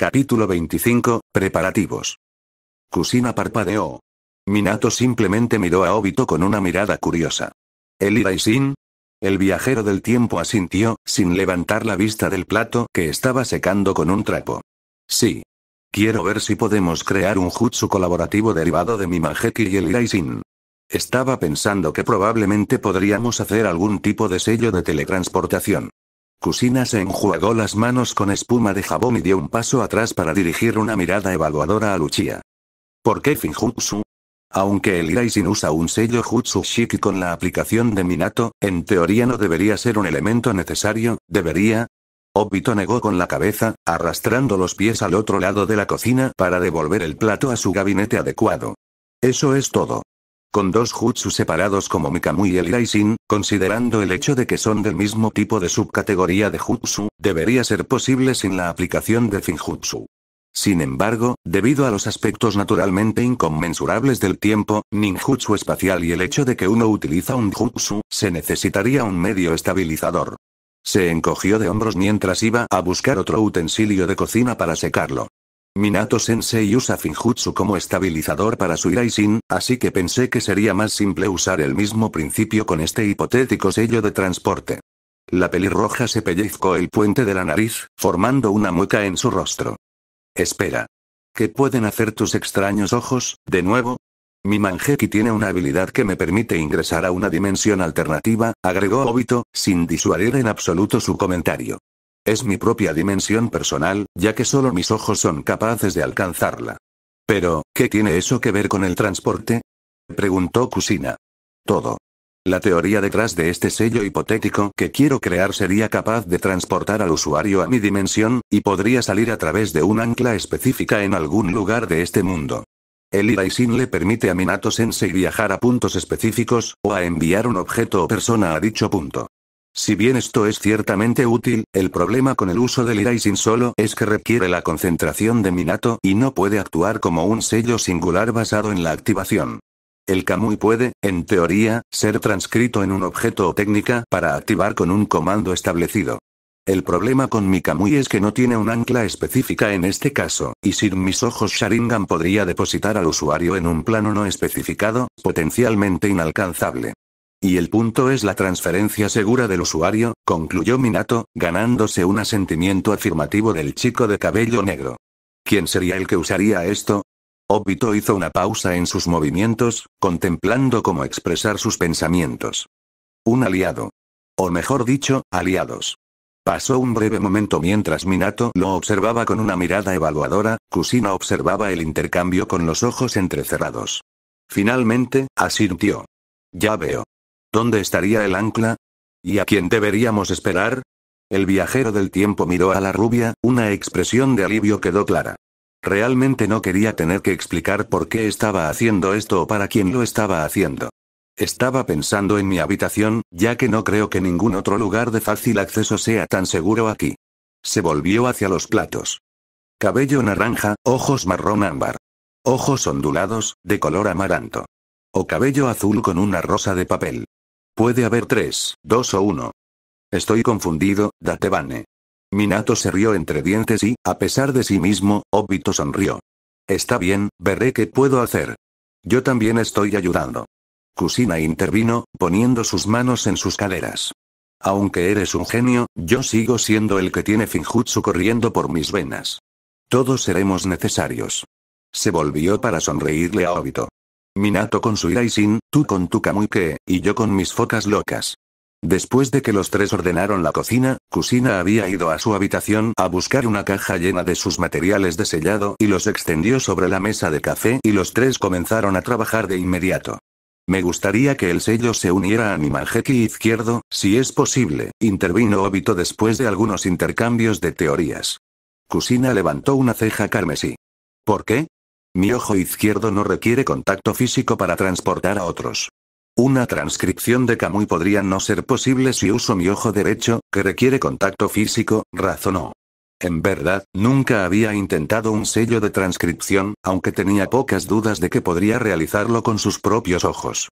Capítulo 25, Preparativos. Kusina parpadeó. Minato simplemente miró a Obito con una mirada curiosa. ¿El Iraisin? El viajero del tiempo asintió, sin levantar la vista del plato que estaba secando con un trapo. Sí. Quiero ver si podemos crear un jutsu colaborativo derivado de mi Manheki y el Iraisin. Estaba pensando que probablemente podríamos hacer algún tipo de sello de teletransportación. Kusina se enjuagó las manos con espuma de jabón y dio un paso atrás para dirigir una mirada evaluadora a Luchia. ¿Por qué Finjutsu? Aunque el Iraisin usa un sello Jutsu Shiki con la aplicación de Minato, en teoría no debería ser un elemento necesario, ¿debería? Obito negó con la cabeza, arrastrando los pies al otro lado de la cocina para devolver el plato a su gabinete adecuado. Eso es todo. Con dos jutsu separados como Mikamui y el Iraisin, considerando el hecho de que son del mismo tipo de subcategoría de jutsu, debería ser posible sin la aplicación de Finjutsu. Sin embargo, debido a los aspectos naturalmente inconmensurables del tiempo, ninjutsu espacial y el hecho de que uno utiliza un jutsu, se necesitaría un medio estabilizador. Se encogió de hombros mientras iba a buscar otro utensilio de cocina para secarlo. Minato-sensei usa Finjutsu como estabilizador para su Iraisin, así que pensé que sería más simple usar el mismo principio con este hipotético sello de transporte. La pelirroja se pellizcó el puente de la nariz, formando una mueca en su rostro. Espera. ¿Qué pueden hacer tus extraños ojos, de nuevo? Mi Manheki tiene una habilidad que me permite ingresar a una dimensión alternativa, agregó Obito, sin disuadir en absoluto su comentario. Es mi propia dimensión personal, ya que solo mis ojos son capaces de alcanzarla. Pero, ¿qué tiene eso que ver con el transporte? Preguntó Kusina. Todo. La teoría detrás de este sello hipotético que quiero crear sería capaz de transportar al usuario a mi dimensión, y podría salir a través de un ancla específica en algún lugar de este mundo. El Iraisin le permite a Minato-sensei viajar a puntos específicos, o a enviar un objeto o persona a dicho punto. Si bien esto es ciertamente útil, el problema con el uso del Iraisin solo es que requiere la concentración de Minato y no puede actuar como un sello singular basado en la activación. El Kamui puede, en teoría, ser transcrito en un objeto o técnica para activar con un comando establecido. El problema con mi Kamui es que no tiene un ancla específica en este caso, y sin mis ojos Sharingan podría depositar al usuario en un plano no especificado, potencialmente inalcanzable. Y el punto es la transferencia segura del usuario, concluyó Minato, ganándose un asentimiento afirmativo del chico de cabello negro. ¿Quién sería el que usaría esto? Obito hizo una pausa en sus movimientos, contemplando cómo expresar sus pensamientos. Un aliado. O mejor dicho, aliados. Pasó un breve momento mientras Minato lo observaba con una mirada evaluadora, Kusina observaba el intercambio con los ojos entrecerrados. Finalmente, asintió. Ya veo. ¿Dónde estaría el ancla? ¿Y a quién deberíamos esperar? El viajero del tiempo miró a la rubia, una expresión de alivio quedó clara. Realmente no quería tener que explicar por qué estaba haciendo esto o para quién lo estaba haciendo. Estaba pensando en mi habitación, ya que no creo que ningún otro lugar de fácil acceso sea tan seguro aquí. Se volvió hacia los platos. Cabello naranja, ojos marrón ámbar. Ojos ondulados, de color amaranto. O cabello azul con una rosa de papel. Puede haber 3, 2 o 1. Estoy confundido, Datebane. Minato se rió entre dientes y, a pesar de sí mismo, Obito sonrió. Está bien, veré qué puedo hacer. Yo también estoy ayudando. Kusina intervino, poniendo sus manos en sus caderas. Aunque eres un genio, yo sigo siendo el que tiene Finjutsu corriendo por mis venas. Todos seremos necesarios. Se volvió para sonreírle a Obito. Minato con su Iraisin, tú con tu Kamuike, y yo con mis focas locas. Después de que los tres ordenaron la cocina, Kusina había ido a su habitación a buscar una caja llena de sus materiales de sellado y los extendió sobre la mesa de café y los tres comenzaron a trabajar de inmediato. Me gustaría que el sello se uniera a mi Manheki izquierdo, si es posible, intervino Obito después de algunos intercambios de teorías. Kusina levantó una ceja carmesí. ¿Por qué? Mi ojo izquierdo no requiere contacto físico para transportar a otros. Una transcripción de Kamui podría no ser posible si uso mi ojo derecho, que requiere contacto físico, razonó. En verdad, nunca había intentado un sello de transcripción, aunque tenía pocas dudas de que podría realizarlo con sus propios ojos.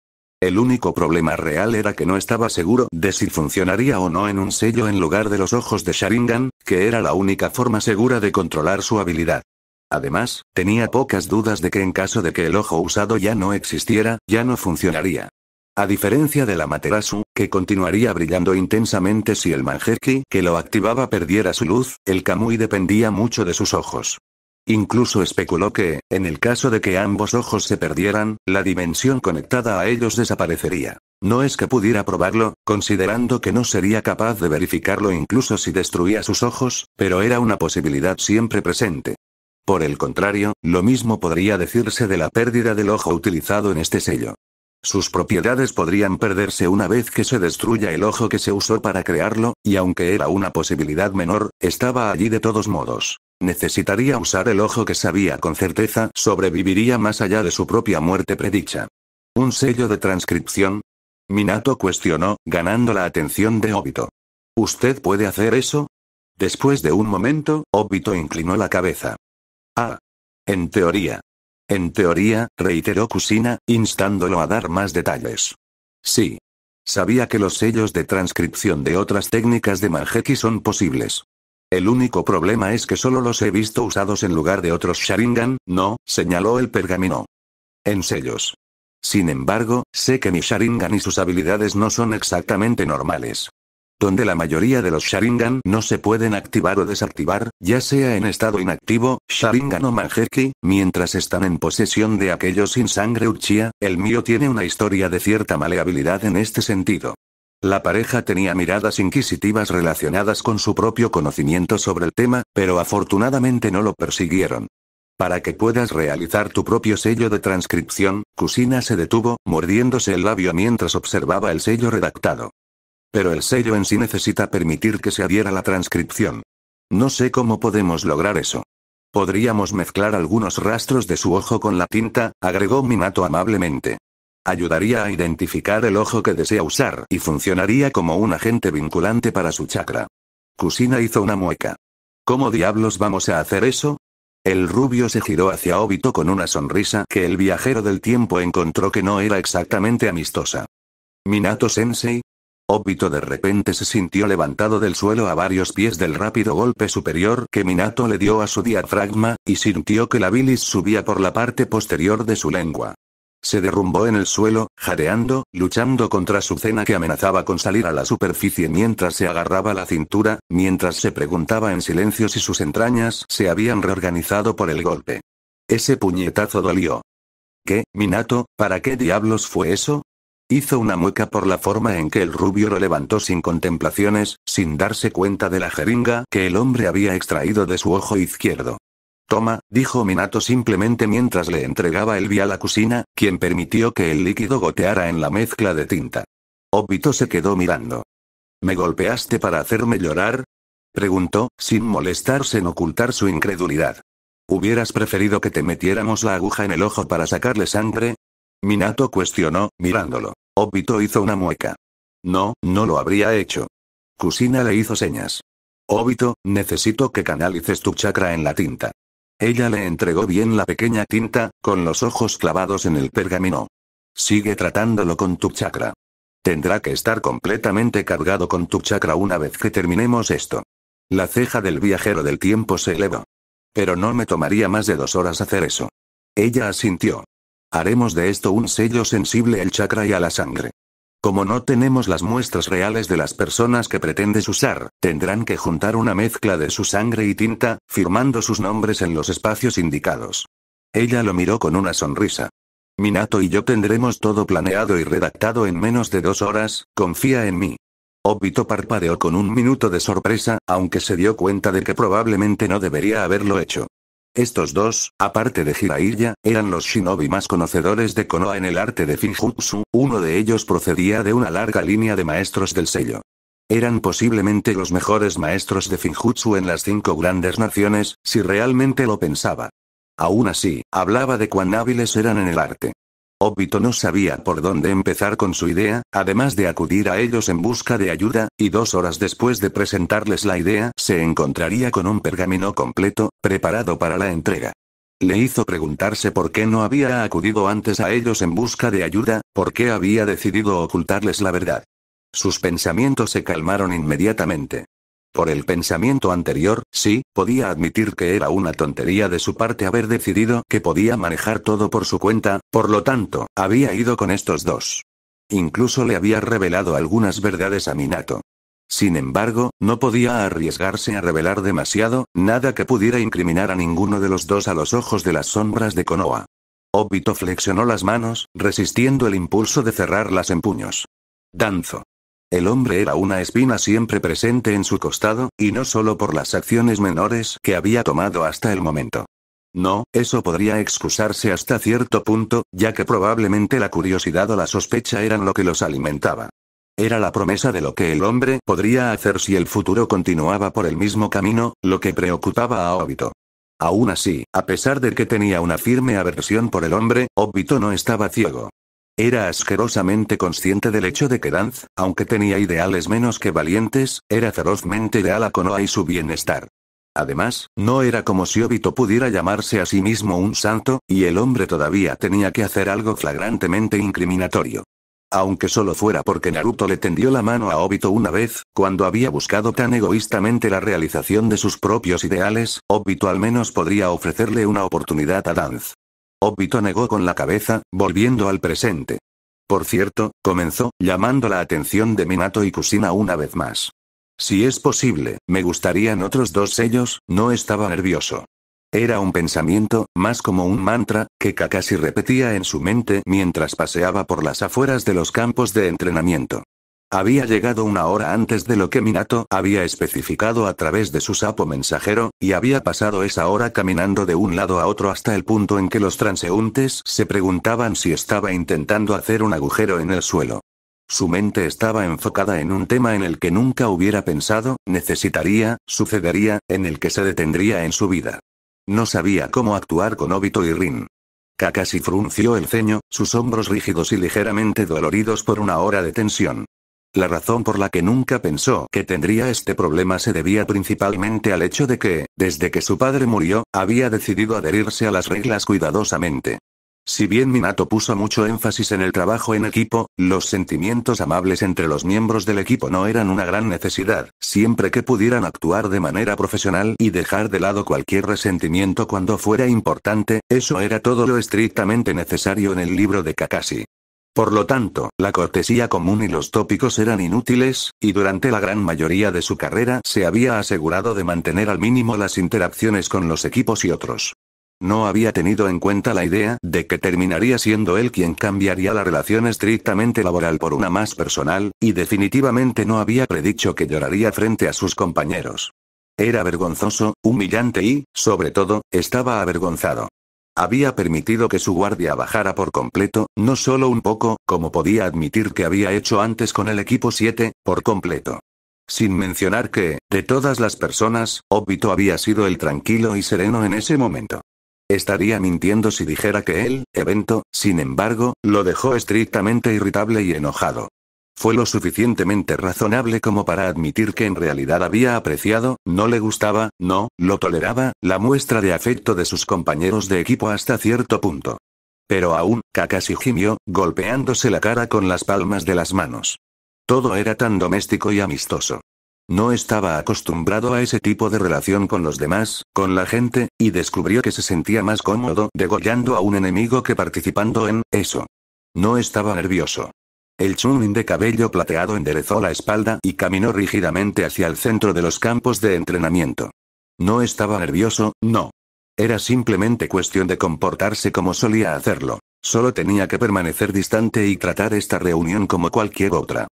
El único problema real era que no estaba seguro de si funcionaría o no en un sello en lugar de los ojos de Sharingan, que era la única forma segura de controlar su habilidad. Además, tenía pocas dudas de que en caso de que el ojo usado ya no existiera, ya no funcionaría. A diferencia del Amaterasu, que continuaría brillando intensamente si el Mangekyou que lo activaba perdiera su luz, el Kamui dependía mucho de sus ojos. Incluso especuló que, en el caso de que ambos ojos se perdieran, la dimensión conectada a ellos desaparecería. No es que pudiera probarlo, considerando que no sería capaz de verificarlo incluso si destruía sus ojos, pero era una posibilidad siempre presente. Por el contrario, lo mismo podría decirse de la pérdida del ojo utilizado en este sello. Sus propiedades podrían perderse una vez que se destruya el ojo que se usó para crearlo, y aunque era una posibilidad menor, estaba allí de todos modos. Necesitaría usar el ojo que sabía con certeza sobreviviría más allá de su propia muerte predicha. ¿Un sello de transcripción? Minato cuestionó, ganando la atención de Obito. ¿Usted puede hacer eso? Después de un momento, Obito inclinó la cabeza. Ah. En teoría. En teoría, reiteró Kushina, instándolo a dar más detalles. Sí. Sabía que los sellos de transcripción de otras técnicas de Mangekyou son posibles. El único problema es que solo los he visto usados en lugar de otros Sharingan, no, señaló el pergamino. En sellos. Sin embargo, sé que mi Sharingan y sus habilidades no son exactamente normales. Donde la mayoría de los Sharingan no se pueden activar o desactivar, ya sea en estado inactivo, Sharingan o Mangekyou, mientras están en posesión de aquellos sin sangre Uchiha, el mío tiene una historia de cierta maleabilidad en este sentido. La pareja tenía miradas inquisitivas relacionadas con su propio conocimiento sobre el tema, pero afortunadamente no lo persiguieron. Para que puedas realizar tu propio sello de transcripción, Kushina se detuvo, mordiéndose el labio mientras observaba el sello redactado. Pero el sello en sí necesita permitir que se adhiera la transcripción. No sé cómo podemos lograr eso. Podríamos mezclar algunos rastros de su ojo con la tinta, agregó Minato amablemente. Ayudaría a identificar el ojo que desea usar y funcionaría como un agente vinculante para su chakra. Kushina hizo una mueca. ¿Cómo diablos vamos a hacer eso? El rubio se giró hacia Obito con una sonrisa que el viajero del tiempo encontró que no era exactamente amistosa. ¿Minato-sensei? Obito de repente se sintió levantado del suelo a varios pies del rápido golpe superior que Minato le dio a su diafragma, y sintió que la bilis subía por la parte posterior de su lengua. Se derrumbó en el suelo, jadeando, luchando contra su cena que amenazaba con salir a la superficie mientras se agarraba la cintura, mientras se preguntaba en silencio si sus entrañas se habían reorganizado por el golpe. Ese puñetazo dolió. ¿Qué, Minato, para qué diablos fue eso? Hizo una mueca por la forma en que el rubio lo levantó sin contemplaciones, sin darse cuenta de la jeringa que el hombre había extraído de su ojo izquierdo. Toma, dijo Minato simplemente mientras le entregaba el vial a Kushina, quien permitió que el líquido goteara en la mezcla de tinta. Obito se quedó mirando. ¿Me golpeaste para hacerme llorar? Preguntó, sin molestarse en ocultar su incredulidad. ¿Hubieras preferido que te metiéramos la aguja en el ojo para sacarle sangre? Minato cuestionó, mirándolo. Obito hizo una mueca. No, no lo habría hecho. Kushina le hizo señas. Obito, necesito que canalices tu chakra en la tinta. Ella le entregó bien la pequeña tinta, con los ojos clavados en el pergamino. Sigue tratándolo con tu chakra. Tendrá que estar completamente cargado con tu chakra una vez que terminemos esto. La ceja del viajero del tiempo se elevó. Pero no me tomaría más de 2 horas hacer eso. Ella asintió. Haremos de esto un sello sensible al chakra y a la sangre. Como no tenemos las muestras reales de las personas que pretendes usar, tendrán que juntar una mezcla de su sangre y tinta, firmando sus nombres en los espacios indicados. Ella lo miró con una sonrisa. Minato y yo tendremos todo planeado y redactado en menos de 2 horas, confía en mí. Obito parpadeó con un minuto de sorpresa, aunque se dio cuenta de que probablemente no debería haberlo hecho. Estos dos, aparte de Jiraiya, eran los shinobi más conocedores de Konoha en el arte de Finjutsu, uno de ellos procedía de una larga línea de maestros del sello. Eran posiblemente los mejores maestros de Finjutsu en las 5 grandes naciones, si realmente lo pensaba. Aún así, hablaba de cuán hábiles eran en el arte. Obito no sabía por dónde empezar con su idea, además de acudir a ellos en busca de ayuda, y 2 horas después de presentarles la idea se encontraría con un pergamino completo, preparado para la entrega. Le hizo preguntarse por qué no había acudido antes a ellos en busca de ayuda, por qué había decidido ocultarles la verdad. Sus pensamientos se calmaron inmediatamente. Por el pensamiento anterior, sí, podía admitir que era una tontería de su parte haber decidido que podía manejar todo por su cuenta, por lo tanto, había ido con estos dos. Incluso le había revelado algunas verdades a Minato. Sin embargo, no podía arriesgarse a revelar demasiado, nada que pudiera incriminar a ninguno de los dos a los ojos de las sombras de Konoha. Obito flexionó las manos, resistiendo el impulso de cerrarlas en puños. Danzo. El hombre era una espina siempre presente en su costado, y no solo por las acciones menores que había tomado hasta el momento. No, eso podría excusarse hasta cierto punto, ya que probablemente la curiosidad o la sospecha eran lo que los alimentaba. Era la promesa de lo que el hombre podría hacer si el futuro continuaba por el mismo camino, lo que preocupaba a Obito. Aún así, a pesar de que tenía una firme aversión por el hombre, Obito no estaba ciego. Era asquerosamente consciente del hecho de que Danz, aunque tenía ideales menos que valientes, era ferozmente leal a Konoha y su bienestar. Además, no era como si Obito pudiera llamarse a sí mismo un santo, y el hombre todavía tenía que hacer algo flagrantemente incriminatorio. Aunque solo fuera porque Naruto le tendió la mano a Obito una vez, cuando había buscado tan egoístamente la realización de sus propios ideales, Obito al menos podría ofrecerle una oportunidad a Danz. Obito negó con la cabeza, volviendo al presente. Por cierto, comenzó, llamando la atención de Minato y Kushina una vez más. Si es posible, me gustarían otros dos sellos, no estaba nervioso. Era un pensamiento, más como un mantra, que Kakashi repetía en su mente mientras paseaba por las afueras de los campos de entrenamiento. Había llegado una hora antes de lo que Minato había especificado a través de su sapo mensajero, y había pasado esa hora caminando de un lado a otro hasta el punto en que los transeúntes se preguntaban si estaba intentando hacer un agujero en el suelo. Su mente estaba enfocada en un tema en el que nunca hubiera pensado, necesitaría, sucedería, en el que se detendría en su vida. No sabía cómo actuar con Obito y Rin. Kakashi frunció el ceño, sus hombros rígidos y ligeramente doloridos por una hora de tensión. La razón por la que nunca pensó que tendría este problema se debía principalmente al hecho de que, desde que su padre murió, había decidido adherirse a las reglas cuidadosamente. Si bien Minato puso mucho énfasis en el trabajo en equipo, los sentimientos amables entre los miembros del equipo no eran una gran necesidad, siempre que pudieran actuar de manera profesional y dejar de lado cualquier resentimiento cuando fuera importante, eso era todo lo estrictamente necesario en el libro de Kakashi. Por lo tanto, la cortesía común y los tópicos eran inútiles, y durante la gran mayoría de su carrera se había asegurado de mantener al mínimo las interacciones con los equipos y otros. No había tenido en cuenta la idea de que terminaría siendo él quien cambiaría la relación estrictamente laboral por una más personal, y definitivamente no había predicho que lloraría frente a sus compañeros. Era vergonzoso, humillante y, sobre todo, estaba avergonzado. Había permitido que su guardia bajara por completo, no solo un poco, como podía admitir que había hecho antes con el equipo 7, por completo. Sin mencionar que, de todas las personas, Obito había sido el tranquilo y sereno en ese momento. Estaría mintiendo si dijera que el evento, sin embargo, lo dejó estrictamente irritable y enojado. Fue lo suficientemente razonable como para admitir que en realidad había apreciado, no le gustaba, no, lo toleraba, la muestra de afecto de sus compañeros de equipo hasta cierto punto. Pero aún, Kakashi gimió, golpeándose la cara con las palmas de las manos. Todo era tan doméstico y amistoso. No estaba acostumbrado a ese tipo de relación con los demás, con la gente, y descubrió que se sentía más cómodo degollando a un enemigo que participando en eso. No estaba nervioso. El Chunin de cabello plateado enderezó la espalda y caminó rígidamente hacia el centro de los campos de entrenamiento. No estaba nervioso, no. Era simplemente cuestión de comportarse como solía hacerlo. Solo tenía que permanecer distante y tratar esta reunión como cualquier otra.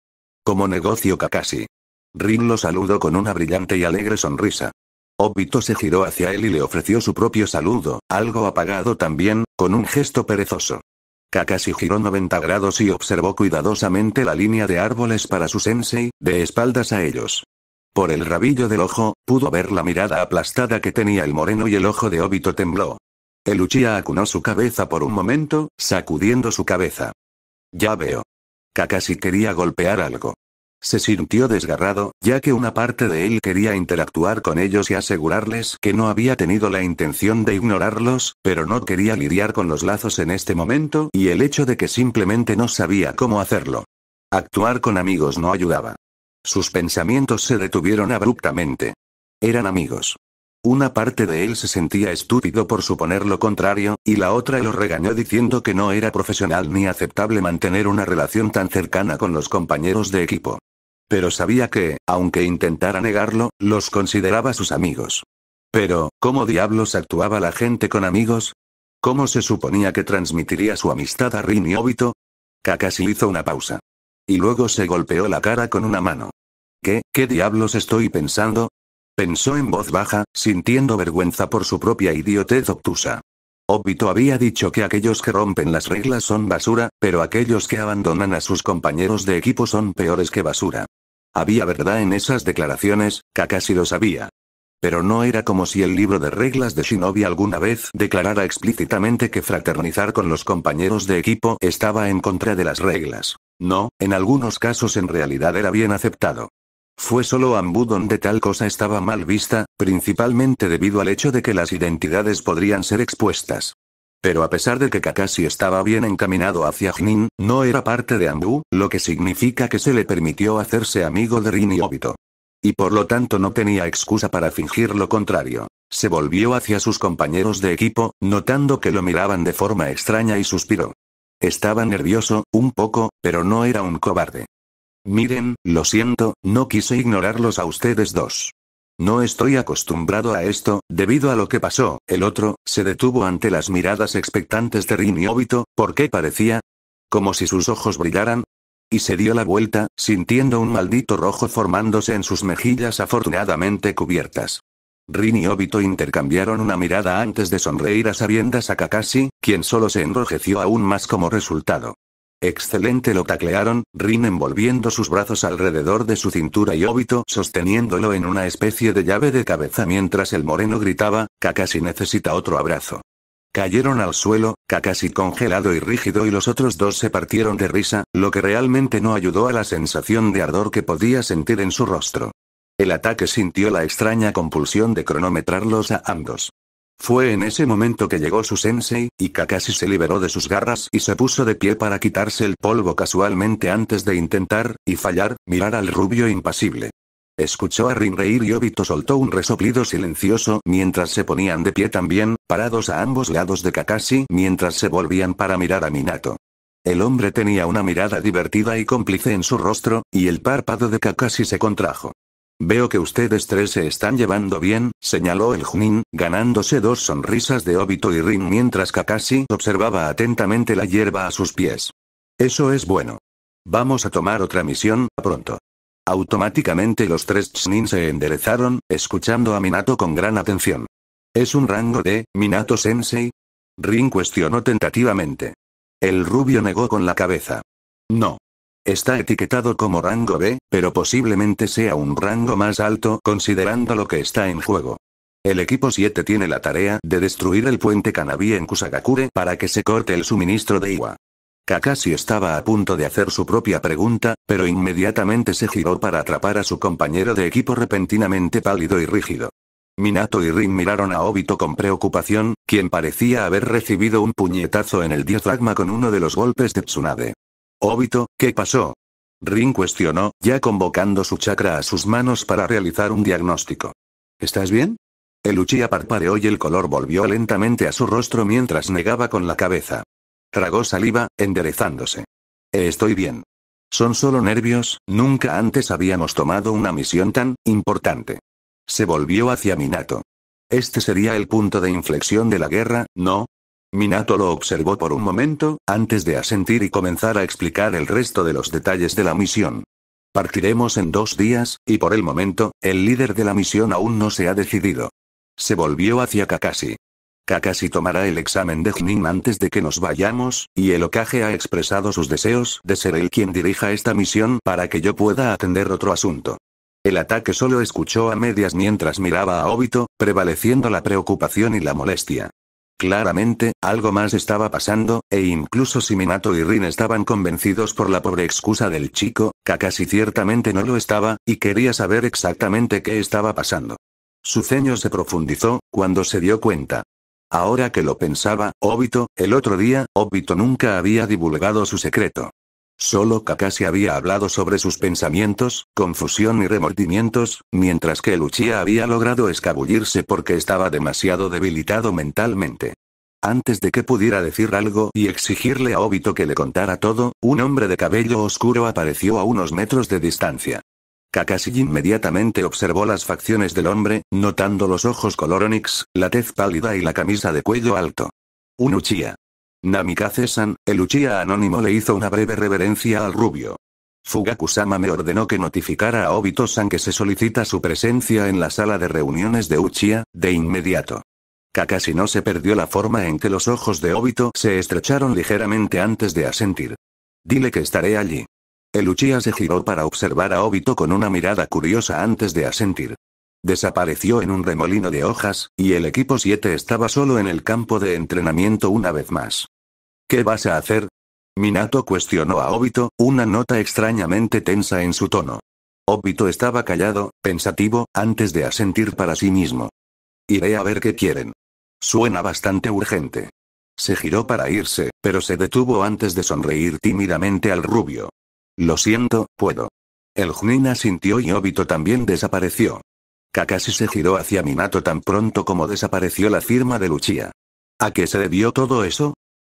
Como negocio Kakashi. Rin lo saludó con una brillante y alegre sonrisa. Obito se giró hacia él y le ofreció su propio saludo, algo apagado también, con un gesto perezoso. Kakashi giró 90 grados y observó cuidadosamente la línea de árboles para su sensei, de espaldas a ellos. Por el rabillo del ojo, pudo ver la mirada aplastada que tenía el moreno y el ojo de Obito tembló. El Uchiha acunó su cabeza por un momento, sacudiendo su cabeza. Ya veo. Kakashi quería golpear algo. Se sintió desgarrado, ya que una parte de él quería interactuar con ellos y asegurarles que no había tenido la intención de ignorarlos, pero no quería lidiar con los lazos en este momento y el hecho de que simplemente no sabía cómo hacerlo. Actuar con amigos no ayudaba. Sus pensamientos se detuvieron abruptamente. Eran amigos. Una parte de él se sentía estúpido por suponer lo contrario, y la otra lo regañó diciendo que no era profesional ni aceptable mantener una relación tan cercana con los compañeros de equipo. Pero sabía que, aunque intentara negarlo, los consideraba sus amigos. Pero, ¿cómo diablos actuaba la gente con amigos? ¿Cómo se suponía que transmitiría su amistad a Rin y Obito? Kakashi hizo una pausa. Y luego se golpeó la cara con una mano. ¿Qué diablos estoy pensando? Pensó en voz baja, sintiendo vergüenza por su propia idiotez obtusa. Obito había dicho que aquellos que rompen las reglas son basura, pero aquellos que abandonan a sus compañeros de equipo son peores que basura. Había verdad en esas declaraciones, Kakashi lo sabía. Pero no era como si el libro de reglas de Shinobi alguna vez declarara explícitamente que fraternizar con los compañeros de equipo estaba en contra de las reglas. No, en algunos casos en realidad era bien aceptado. Fue solo Anbu donde tal cosa estaba mal vista, principalmente debido al hecho de que las identidades podrían ser expuestas. Pero a pesar de que Kakashi estaba bien encaminado hacia Jnin, no era parte de Anbu, lo que significa que se le permitió hacerse amigo de Rin y Obito. Y por lo tanto no tenía excusa para fingir lo contrario. Se volvió hacia sus compañeros de equipo, notando que lo miraban de forma extraña y suspiró. Estaba nervioso, un poco, pero no era un cobarde. Miren, lo siento, no quise ignorarlos a ustedes dos. No estoy acostumbrado a esto, debido a lo que pasó. El otro se detuvo ante las miradas expectantes de Rin y Obito, porque parecía como si sus ojos brillaran. Y se dio la vuelta, sintiendo un maldito rojo formándose en sus mejillas afortunadamente cubiertas. Rin y Obito intercambiaron una mirada antes de sonreír a sabiendas a Kakashi, quien solo se enrojeció aún más como resultado. Excelente, lo taclearon, Rin envolviendo sus brazos alrededor de su cintura y Obito sosteniéndolo en una especie de llave de cabeza mientras el moreno gritaba, Kakashi necesita otro abrazo. Cayeron al suelo, Kakashi congelado y rígido y los otros dos se partieron de risa, lo que realmente no ayudó a la sensación de ardor que podía sentir en su rostro. El ataque sintió la extraña compulsión de cronometrarlos a ambos. Fue en ese momento que llegó su sensei, y Kakashi se liberó de sus garras y se puso de pie para quitarse el polvo casualmente antes de intentar, y fallar, mirar al rubio impasible. Escuchó a Rin reír y Obito soltó un resoplido silencioso mientras se ponían de pie también, parados a ambos lados de Kakashi mientras se volvían para mirar a Minato. El hombre tenía una mirada divertida y cómplice en su rostro, y el párpado de Kakashi se contrajo. Veo que ustedes tres se están llevando bien, señaló el Junin, ganándose dos sonrisas de Obito y Rin mientras Kakashi observaba atentamente la hierba a sus pies. Eso es bueno. Vamos a tomar otra misión, pronto. Automáticamente los tres Chunin se enderezaron, escuchando a Minato con gran atención. ¿Es un rango de Minato-sensei? Rin cuestionó tentativamente. El rubio negó con la cabeza. No. Está etiquetado como rango B, pero posiblemente sea un rango más alto considerando lo que está en juego. El equipo 7 tiene la tarea de destruir el puente Kanabi en Kusagakure para que se corte el suministro de Iwa. Kakashi estaba a punto de hacer su propia pregunta, pero inmediatamente se giró para atrapar a su compañero de equipo repentinamente pálido y rígido. Minato y Rin miraron a Obito con preocupación, quien parecía haber recibido un puñetazo en el diafragma con uno de los golpes de Tsunade. Obito, ¿qué pasó? Rin cuestionó, ya convocando su chakra a sus manos para realizar un diagnóstico. ¿Estás bien? El Uchiha parpadeó y el color volvió lentamente a su rostro mientras negaba con la cabeza. Tragó saliva, enderezándose. Estoy bien. Son solo nervios, nunca antes habíamos tomado una misión tan importante. Se volvió hacia Minato. Este sería el punto de inflexión de la guerra, ¿no? Minato lo observó por un momento, antes de asentir y comenzar a explicar el resto de los detalles de la misión. Partiremos en 2 días, y por el momento, el líder de la misión aún no se ha decidido. Se volvió hacia Kakashi. Kakashi tomará el examen de Chunin antes de que nos vayamos, y el Hokage ha expresado sus deseos de ser él quien dirija esta misión para que yo pueda atender otro asunto. El ataque solo escuchó a medias mientras miraba a Obito, prevaleciendo la preocupación y la molestia. Claramente, algo más estaba pasando, e incluso si Minato y Rin estaban convencidos por la pobre excusa del chico, Kakashi ciertamente no lo estaba, y quería saber exactamente qué estaba pasando. Su ceño se profundizó, cuando se dio cuenta. Ahora que lo pensaba, Obito, el otro día, Obito nunca había divulgado su secreto. Solo Kakashi había hablado sobre sus pensamientos, confusión y remordimientos, mientras que el Uchiha había logrado escabullirse porque estaba demasiado debilitado mentalmente. Antes de que pudiera decir algo y exigirle a Obito que le contara todo, un hombre de cabello oscuro apareció a unos metros de distancia. Kakashi inmediatamente observó las facciones del hombre, notando los ojos color onix, la tez pálida y la camisa de cuello alto. Un Uchiha. Namikaze-san, el Uchiha anónimo le hizo una breve reverencia al rubio. Fugaku-sama me ordenó que notificara a Obito-san que se solicita su presencia en la sala de reuniones de Uchiha, de inmediato. Kakashi no se perdió la forma en que los ojos de Obito se estrecharon ligeramente antes de asentir. Dile que estaré allí. El Uchiha se giró para observar a Obito con una mirada curiosa antes de asentir. Desapareció en un remolino de hojas, y el equipo 7 estaba solo en el campo de entrenamiento una vez más. ¿Qué vas a hacer? Minato cuestionó a Obito, una nota extrañamente tensa en su tono. Obito estaba callado, pensativo, antes de asentir para sí mismo. Iré a ver qué quieren. Suena bastante urgente. Se giró para irse, pero se detuvo antes de sonreír tímidamente al rubio. Lo siento, puedo. El Chunin asintió y Obito también desapareció. Kakashi se giró hacia Minato tan pronto como desapareció la firma de Uchiha. ¿A qué se debió todo eso?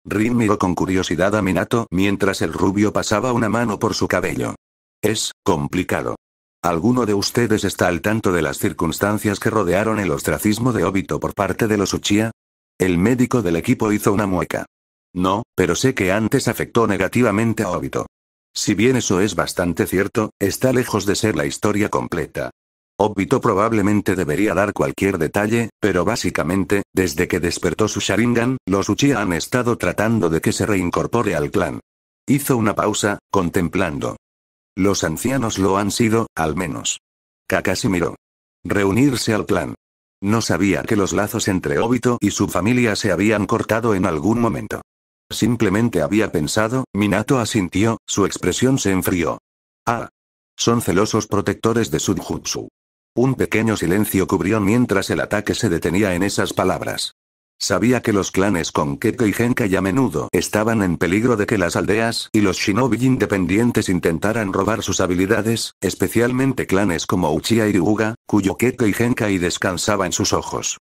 Rin miró con curiosidad a Minato mientras el rubio pasaba una mano por su cabello. Es complicado. ¿Alguno de ustedes está al tanto de las circunstancias que rodearon el ostracismo de Obito por parte de los Uchiha? El médico del equipo hizo una mueca. No, pero sé que antes afectó negativamente a Obito. Si bien eso es bastante cierto, está lejos de ser la historia completa. Obito probablemente debería dar cualquier detalle, pero básicamente, desde que despertó su Sharingan, los Uchiha han estado tratando de que se reincorpore al clan. Hizo una pausa, contemplando. Los ancianos lo han sido, al menos. Kakashi miró. Reunirse al clan. No sabía que los lazos entre Obito y su familia se habían cortado en algún momento. Simplemente había pensado, Minato asintió, su expresión se enfrió. Ah. Son celosos protectores de Sujutsu. Un pequeño silencio cubrió mientras el ataque se detenía en esas palabras. Sabía que los clanes Konkeke y Genkai a menudo estaban en peligro de que las aldeas y los shinobi independientes intentaran robar sus habilidades, especialmente clanes como Uchiha y Ryuga, cuyo Kekkei y Genkai descansaba en sus ojos.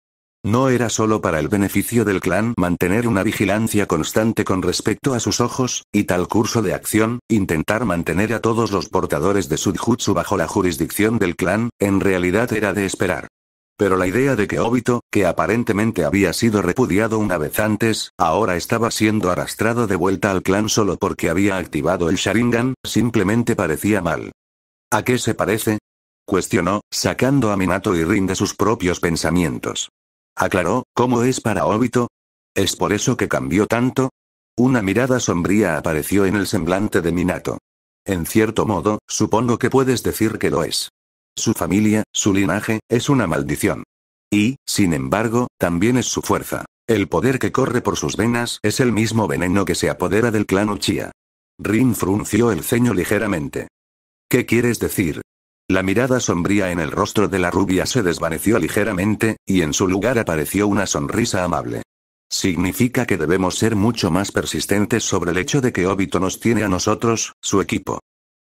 No era solo para el beneficio del clan mantener una vigilancia constante con respecto a sus ojos, y tal curso de acción, intentar mantener a todos los portadores de Sujutsu bajo la jurisdicción del clan, en realidad era de esperar. Pero la idea de que Obito, que aparentemente había sido repudiado una vez antes, ahora estaba siendo arrastrado de vuelta al clan solo porque había activado el Sharingan, simplemente parecía mal. ¿A qué se parece? Cuestionó, sacando a Minato y Rin de sus propios pensamientos. Aclaró, ¿cómo es para Obito? ¿Es por eso que cambió tanto? Una mirada sombría apareció en el semblante de Minato. En cierto modo, supongo que puedes decir que lo es. Su familia, su linaje, es una maldición. Y, sin embargo, también es su fuerza. El poder que corre por sus venas es el mismo veneno que se apodera del clan Uchiha. Rin frunció el ceño ligeramente. ¿Qué quieres decir? La mirada sombría en el rostro de la rubia se desvaneció ligeramente, y en su lugar apareció una sonrisa amable. Significa que debemos ser mucho más persistentes sobre el hecho de que Obito nos tiene a nosotros, su equipo.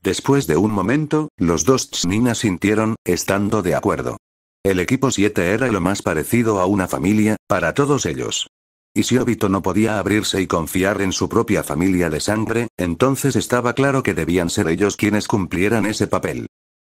Después de un momento, los dos Chunin asintieron, estando de acuerdo. El equipo 7 era lo más parecido a una familia, para todos ellos. Y si Obito no podía abrirse y confiar en su propia familia de sangre, entonces estaba claro que debían ser ellos quienes cumplieran ese papel.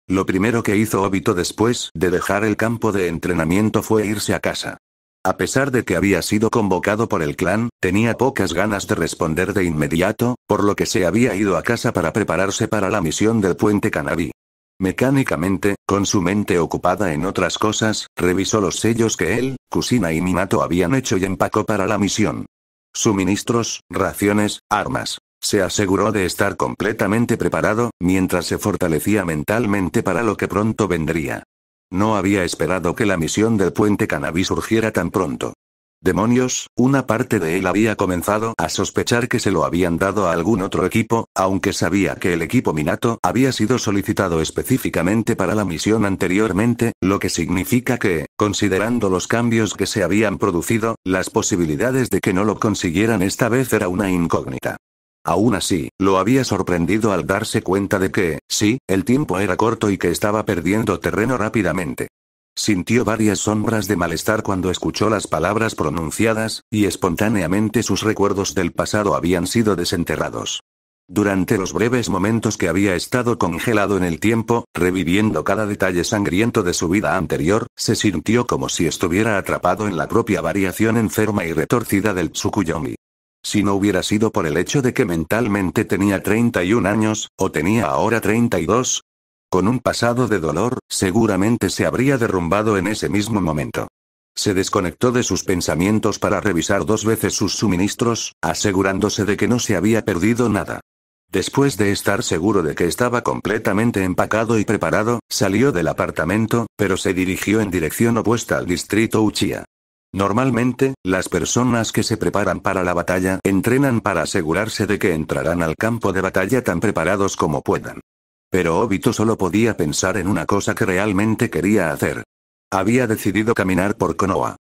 Lo primero que hizo Obito después de dejar el campo de entrenamiento fue irse a casa. A pesar de que había sido convocado por el clan, tenía pocas ganas de responder de inmediato, por lo que se había ido a casa para prepararse para la misión del puente Kanabi. Mecánicamente, con su mente ocupada en otras cosas, revisó los sellos que él, Kushina y Minato habían hecho y empacó para la misión. Suministros, raciones, armas. Se aseguró de estar completamente preparado, mientras se fortalecía mentalmente para lo que pronto vendría. No había esperado que la misión del puente Kanabi surgiera tan pronto. Demonios, una parte de él había comenzado a sospechar que se lo habían dado a algún otro equipo, aunque sabía que el equipo Minato había sido solicitado específicamente para la misión anteriormente, lo que significa que, considerando los cambios que se habían producido, las posibilidades de que no lo consiguieran esta vez era una incógnita. Aún así, lo había sorprendido al darse cuenta de que, sí, el tiempo era corto y que estaba perdiendo terreno rápidamente. Sintió varias sombras de malestar cuando escuchó las palabras pronunciadas, y espontáneamente sus recuerdos del pasado habían sido desenterrados. Durante los breves momentos que había estado congelado en el tiempo, reviviendo cada detalle sangriento de su vida anterior, se sintió como si estuviera atrapado en la propia variación enferma y retorcida del Tsukuyomi. Si no hubiera sido por el hecho de que mentalmente tenía 31 años, o tenía ahora 32, con un pasado de dolor, seguramente se habría derrumbado en ese mismo momento. Se desconectó de sus pensamientos para revisar 2 veces sus suministros, asegurándose de que no se había perdido nada. Después de estar seguro de que estaba completamente empacado y preparado, salió del apartamento, pero se dirigió en dirección opuesta al distrito Uchiha. Normalmente, las personas que se preparan para la batalla entrenan para asegurarse de que entrarán al campo de batalla tan preparados como puedan. Pero Obito solo podía pensar en una cosa que realmente quería hacer. Había decidido caminar por Konoha.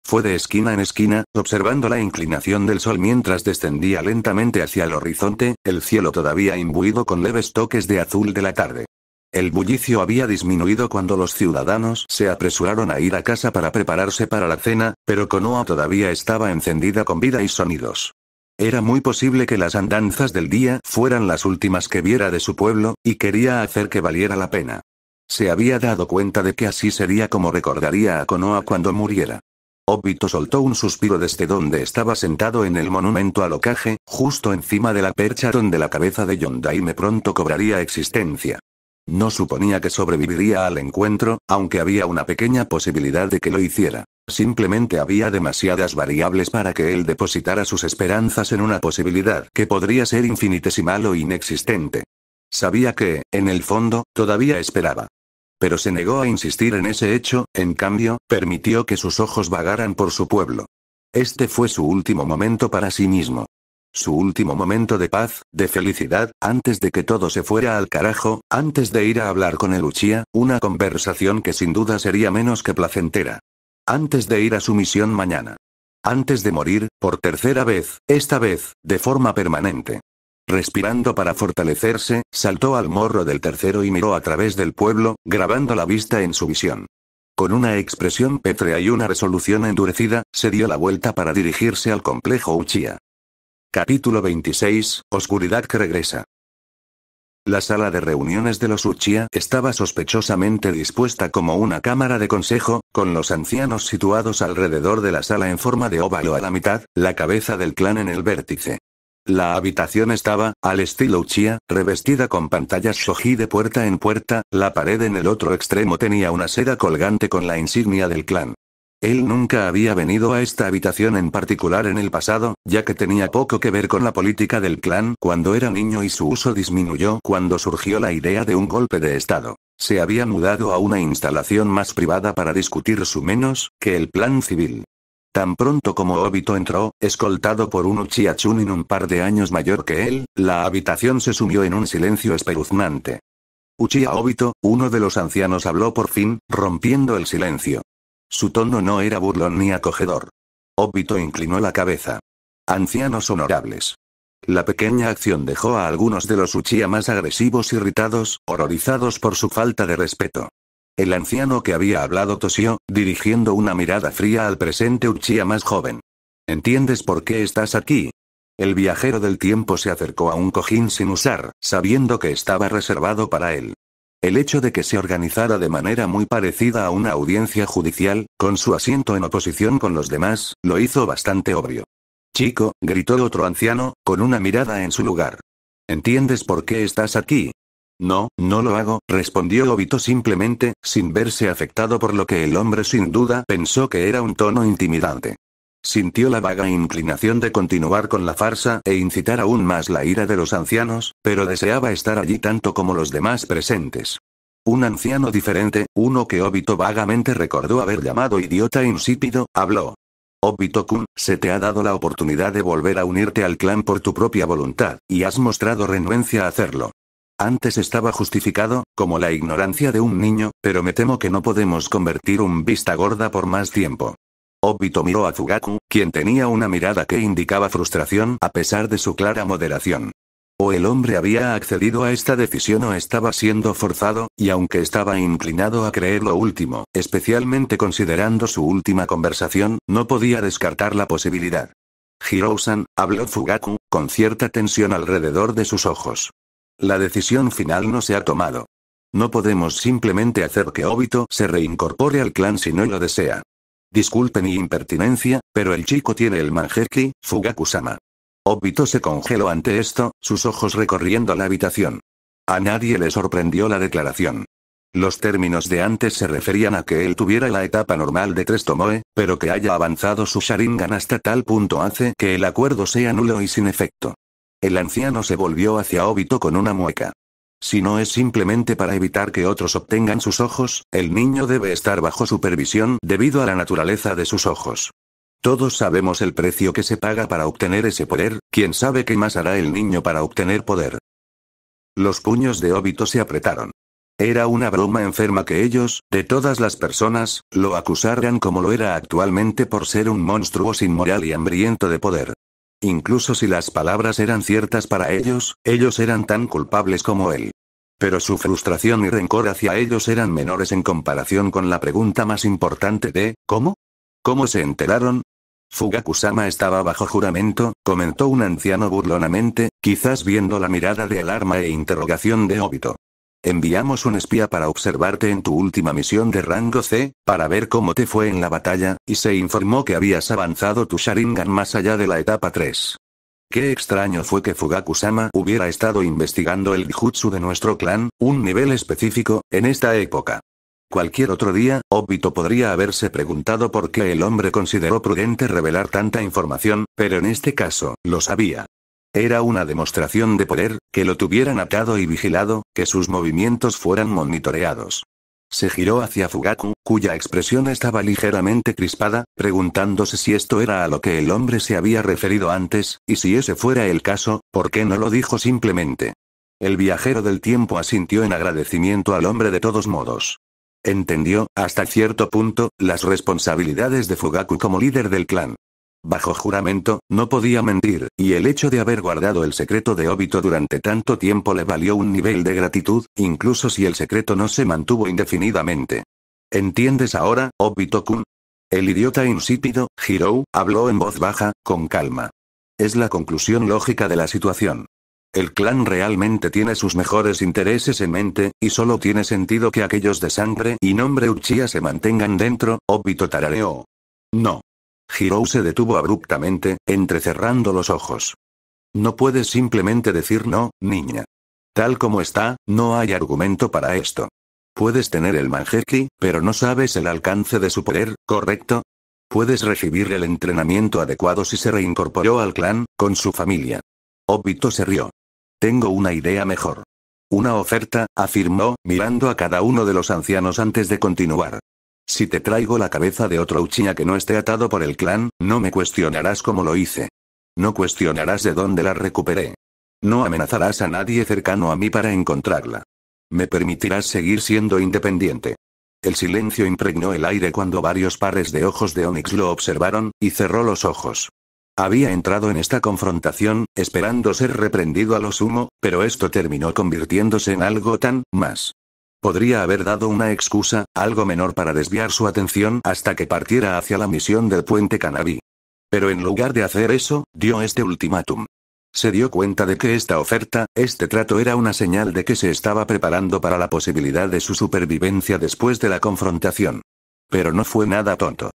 Fue de esquina en esquina, observando la inclinación del sol mientras descendía lentamente hacia el horizonte, el cielo todavía imbuido con leves toques de azul de la tarde. El bullicio había disminuido cuando los ciudadanos se apresuraron a ir a casa para prepararse para la cena, pero Konoha todavía estaba encendida con vida y sonidos. Era muy posible que las andanzas del día fueran las últimas que viera de su pueblo, y quería hacer que valiera la pena. Se había dado cuenta de que así sería como recordaría a Konoha cuando muriera. Obito soltó un suspiro desde donde estaba sentado en el monumento al Hokage, justo encima de la percha donde la cabeza de Yondaime pronto cobraría existencia. No suponía que sobreviviría al encuentro, aunque había una pequeña posibilidad de que lo hiciera. Simplemente había demasiadas variables para que él depositara sus esperanzas en una posibilidad que podría ser infinitesimal o inexistente. Sabía que, en el fondo, todavía esperaba. Pero se negó a insistir en ese hecho, en cambio, permitió que sus ojos vagaran por su pueblo. Este fue su último momento para sí mismo. Su último momento de paz, de felicidad, antes de que todo se fuera al carajo, antes de ir a hablar con el Uchiha, una conversación que sin duda sería menos que placentera. Antes de ir a su misión mañana. Antes de morir, por tercera vez, esta vez, de forma permanente. Respirando para fortalecerse, saltó al morro del tercero y miró a través del pueblo, grabando la vista en su visión. Con una expresión pétrea y una resolución endurecida, se dio la vuelta para dirigirse al complejo Uchiha. Capítulo 26, Oscuridad que regresa. La sala de reuniones de los Uchiha estaba sospechosamente dispuesta como una cámara de consejo, con los ancianos situados alrededor de la sala en forma de óvalo a la mitad, la cabeza del clan en el vértice. La habitación estaba, al estilo Uchiha, revestida con pantallas shoji de puerta en puerta, la pared en el otro extremo tenía una seda colgante con la insignia del clan. Él nunca había venido a esta habitación en particular en el pasado, ya que tenía poco que ver con la política del clan cuando era niño y su uso disminuyó cuando surgió la idea de un golpe de estado. Se había mudado a una instalación más privada para discutir su menos, que el plan civil. Tan pronto como Obito entró, escoltado por un Uchiha Chunin un par de años mayor que él, la habitación se sumió en un silencio espeluznante. Uchiha Obito, uno de los ancianos habló por fin, rompiendo el silencio. Su tono no era burlón ni acogedor. Obito inclinó la cabeza. Ancianos honorables. La pequeña acción dejó a algunos de los Uchiha más agresivos irritados, horrorizados por su falta de respeto. El anciano que había hablado tosió, dirigiendo una mirada fría al presente Uchiha más joven. ¿Entiendes por qué estás aquí? El viajero del tiempo se acercó a un cojín sin usar, sabiendo que estaba reservado para él. El hecho de que se organizara de manera muy parecida a una audiencia judicial, con su asiento en oposición con los demás, lo hizo bastante obvio. Chico, gritó otro anciano, con una mirada en su lugar. ¿Entiendes por qué estás aquí? No, no lo hago, respondió Obito simplemente, sin verse afectado por lo que el hombre sin duda pensó que era un tono intimidante. Sintió la vaga inclinación de continuar con la farsa e incitar aún más la ira de los ancianos, pero deseaba estar allí tanto como los demás presentes. Un anciano diferente, uno que Obito vagamente recordó haber llamado idiota insípido, habló. Obito-kun, se te ha dado la oportunidad de volver a unirte al clan por tu propia voluntad, y has mostrado renuencia a hacerlo. Antes estaba justificado, como la ignorancia de un niño, pero me temo que no podemos convertir un vista gorda por más tiempo. Obito miró a Fugaku, quien tenía una mirada que indicaba frustración a pesar de su clara moderación. O el hombre había accedido a esta decisión o estaba siendo forzado, y aunque estaba inclinado a creer lo último, especialmente considerando su última conversación, no podía descartar la posibilidad. Hirou-san, habló Fugaku, con cierta tensión alrededor de sus ojos. La decisión final no se ha tomado. No podemos simplemente hacer que Obito se reincorpore al clan si no lo desea. Disculpe mi impertinencia, pero el chico tiene el Manjeki, Fugaku-sama. Obito se congeló ante esto, sus ojos recorriendo la habitación. A nadie le sorprendió la declaración. Los términos de antes se referían a que él tuviera la etapa normal de 3 Tomoe, pero que haya avanzado su Sharingan hasta tal punto hace que el acuerdo sea nulo y sin efecto. El anciano se volvió hacia Obito con una mueca. Si no es simplemente para evitar que otros obtengan sus ojos, el niño debe estar bajo supervisión debido a la naturaleza de sus ojos. Todos sabemos el precio que se paga para obtener ese poder, ¿quién sabe qué más hará el niño para obtener poder? Los puños de Obito se apretaron. Era una broma enferma que ellos, de todas las personas, lo acusaran como lo era actualmente por ser un monstruo sin moral y hambriento de poder. Incluso si las palabras eran ciertas para ellos eran tan culpables como él. Pero su frustración y rencor hacia ellos eran menores en comparación con la pregunta más importante de, ¿cómo? ¿Cómo se enteraron? Fugaku-sama estaba bajo juramento, comentó un anciano burlonamente, quizás viendo la mirada de alarma e interrogación de Obito. Enviamos un espía para observarte en tu última misión de rango C, para ver cómo te fue en la batalla, y se informó que habías avanzado tu Sharingan más allá de la etapa 3. Qué extraño fue que Fugaku-sama hubiera estado investigando el Jutsu de nuestro clan, un nivel específico, en esta época. Cualquier otro día, Obito podría haberse preguntado por qué el hombre consideró prudente revelar tanta información, pero en este caso, lo sabía. Era una demostración de poder, que lo tuvieran atado y vigilado, que sus movimientos fueran monitoreados. Se giró hacia Fugaku, cuya expresión estaba ligeramente crispada, preguntándose si esto era a lo que el hombre se había referido antes, y si ese fuera el caso, ¿por qué no lo dijo simplemente? El viajero del tiempo asintió en agradecimiento al hombre de todos modos. Entendió, hasta cierto punto, las responsabilidades de Fugaku como líder del clan. Bajo juramento, no podía mentir, y el hecho de haber guardado el secreto de Obito durante tanto tiempo le valió un nivel de gratitud, incluso si el secreto no se mantuvo indefinidamente. ¿Entiendes ahora, Obito-kun? El idiota insípido, Hirou, habló en voz baja, con calma. Es la conclusión lógica de la situación. El clan realmente tiene sus mejores intereses en mente, y solo tiene sentido que aquellos de sangre y nombre Uchiha se mantengan dentro, Obito tarareó. No. Hirou se detuvo abruptamente, entrecerrando los ojos. No puedes simplemente decir no, niña. Tal como está, no hay argumento para esto. Puedes tener el Manjeki, pero no sabes el alcance de su poder, ¿correcto? Puedes recibir el entrenamiento adecuado si se reincorporó al clan, con su familia. Obito se rió. Tengo una idea mejor. Una oferta, afirmó, mirando a cada uno de los ancianos antes de continuar. Si te traigo la cabeza de otro Uchiha que no esté atado por el clan, no me cuestionarás cómo lo hice. No cuestionarás de dónde la recuperé. No amenazarás a nadie cercano a mí para encontrarla. Me permitirás seguir siendo independiente. El silencio impregnó el aire cuando varios pares de ojos de Onix lo observaron, y cerró los ojos. Había entrado en esta confrontación, esperando ser reprendido a lo sumo, pero esto terminó convirtiéndose en algo tan más. Podría haber dado una excusa, algo menor para desviar su atención hasta que partiera hacia la misión del puente Kanabi. Pero en lugar de hacer eso, dio este ultimátum. Se dio cuenta de que esta oferta, este trato era una señal de que se estaba preparando para la posibilidad de su supervivencia después de la confrontación. Pero no fue nada tonto.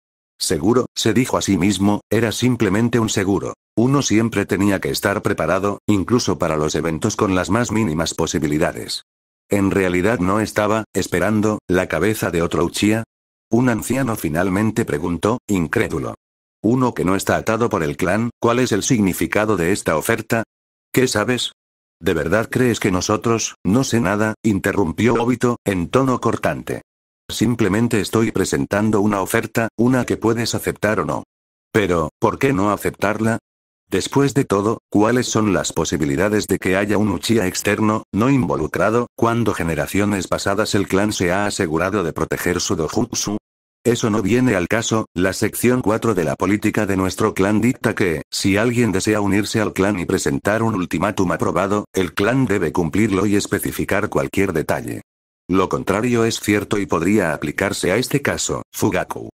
Seguro, se dijo a sí mismo, era simplemente un seguro. Uno siempre tenía que estar preparado, incluso para los eventos con las más mínimas posibilidades. En realidad no estaba, esperando, la cabeza de otro Uchiha. Un anciano finalmente preguntó, incrédulo. Uno que no está atado por el clan, ¿cuál es el significado de esta oferta? ¿Qué sabes? ¿De verdad crees que nosotros? No sé nada, interrumpió Obito, en tono cortante. Simplemente estoy presentando una oferta, una que puedes aceptar o no. Pero, ¿por qué no aceptarla? Después de todo, ¿cuáles son las posibilidades de que haya un Uchiha externo, no involucrado, cuando generaciones pasadas el clan se ha asegurado de proteger su dojutsu? Eso no viene al caso. La sección 4 de la política de nuestro clan dicta que, si alguien desea unirse al clan y presentar un ultimátum aprobado, el clan debe cumplirlo y especificar cualquier detalle. Lo contrario es cierto y podría aplicarse a este caso. Fugaku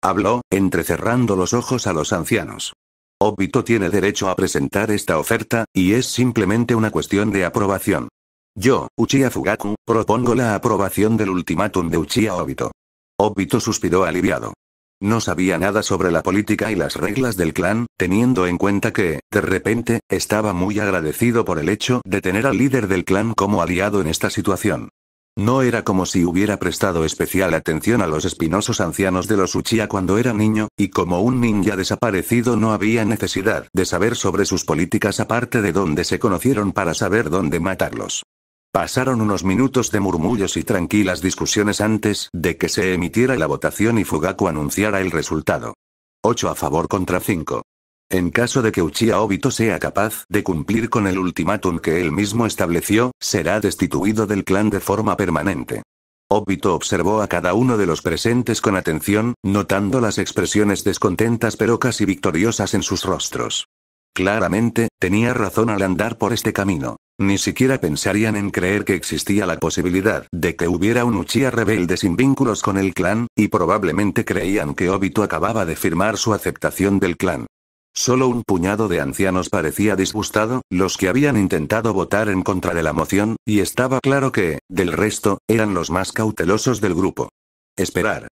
habló, entrecerrando los ojos a los ancianos. Obito tiene derecho a presentar esta oferta, y es simplemente una cuestión de aprobación. Yo, Uchiha Fugaku, propongo la aprobación del ultimátum de Uchiha Obito. Obito suspiró aliviado. No sabía nada sobre la política y las reglas del clan, teniendo en cuenta que, de repente, estaba muy agradecido por el hecho de tener al líder del clan como aliado en esta situación. No era como si hubiera prestado especial atención a los espinosos ancianos de los Uchiha cuando era niño, y como un ninja desaparecido no había necesidad de saber sobre sus políticas aparte de dónde se conocieron para saber dónde matarlos. Pasaron unos minutos de murmullos y tranquilas discusiones antes de que se emitiera la votación y Fugaku anunciara el resultado. 8 a favor contra 5. En caso de que Uchiha Obito sea capaz de cumplir con el ultimátum que él mismo estableció, será destituido del clan de forma permanente. Obito observó a cada uno de los presentes con atención, notando las expresiones descontentas pero casi victoriosas en sus rostros. Claramente, tenía razón al andar por este camino. Ni siquiera pensarían en creer que existía la posibilidad de que hubiera un Uchiha rebelde sin vínculos con el clan, y probablemente creían que Obito acababa de firmar su aceptación del clan. Solo un puñado de ancianos parecía disgustado, los que habían intentado votar en contra de la moción, y estaba claro que, del resto, eran los más cautelosos del grupo. Esperar.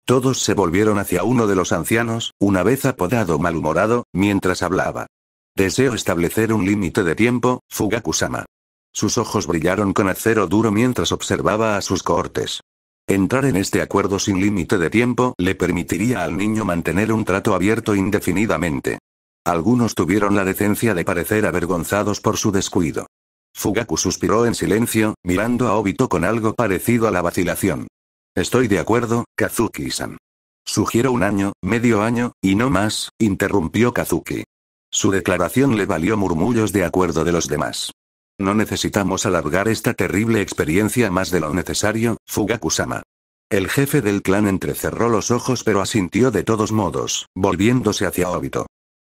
Todos se volvieron hacia uno de los ancianos, una vez apodado malhumorado, mientras hablaba. Deseo establecer un límite de tiempo, Fugaku-sama. Sus ojos brillaron con acero duro mientras observaba a sus cohortes. Entrar en este acuerdo sin límite de tiempo le permitiría al niño mantener un trato abierto indefinidamente. Algunos tuvieron la decencia de parecer avergonzados por su descuido. Fugaku suspiró en silencio, mirando a Obito con algo parecido a la vacilación. Estoy de acuerdo, Kazuki-san. Sugiero un año, medio año, y no más, interrumpió Kazuki. Su declaración le valió murmullos de acuerdo de los demás. No necesitamos alargar esta terrible experiencia más de lo necesario, Fugaku-sama. El jefe del clan entrecerró los ojos pero asintió de todos modos, volviéndose hacia Obito.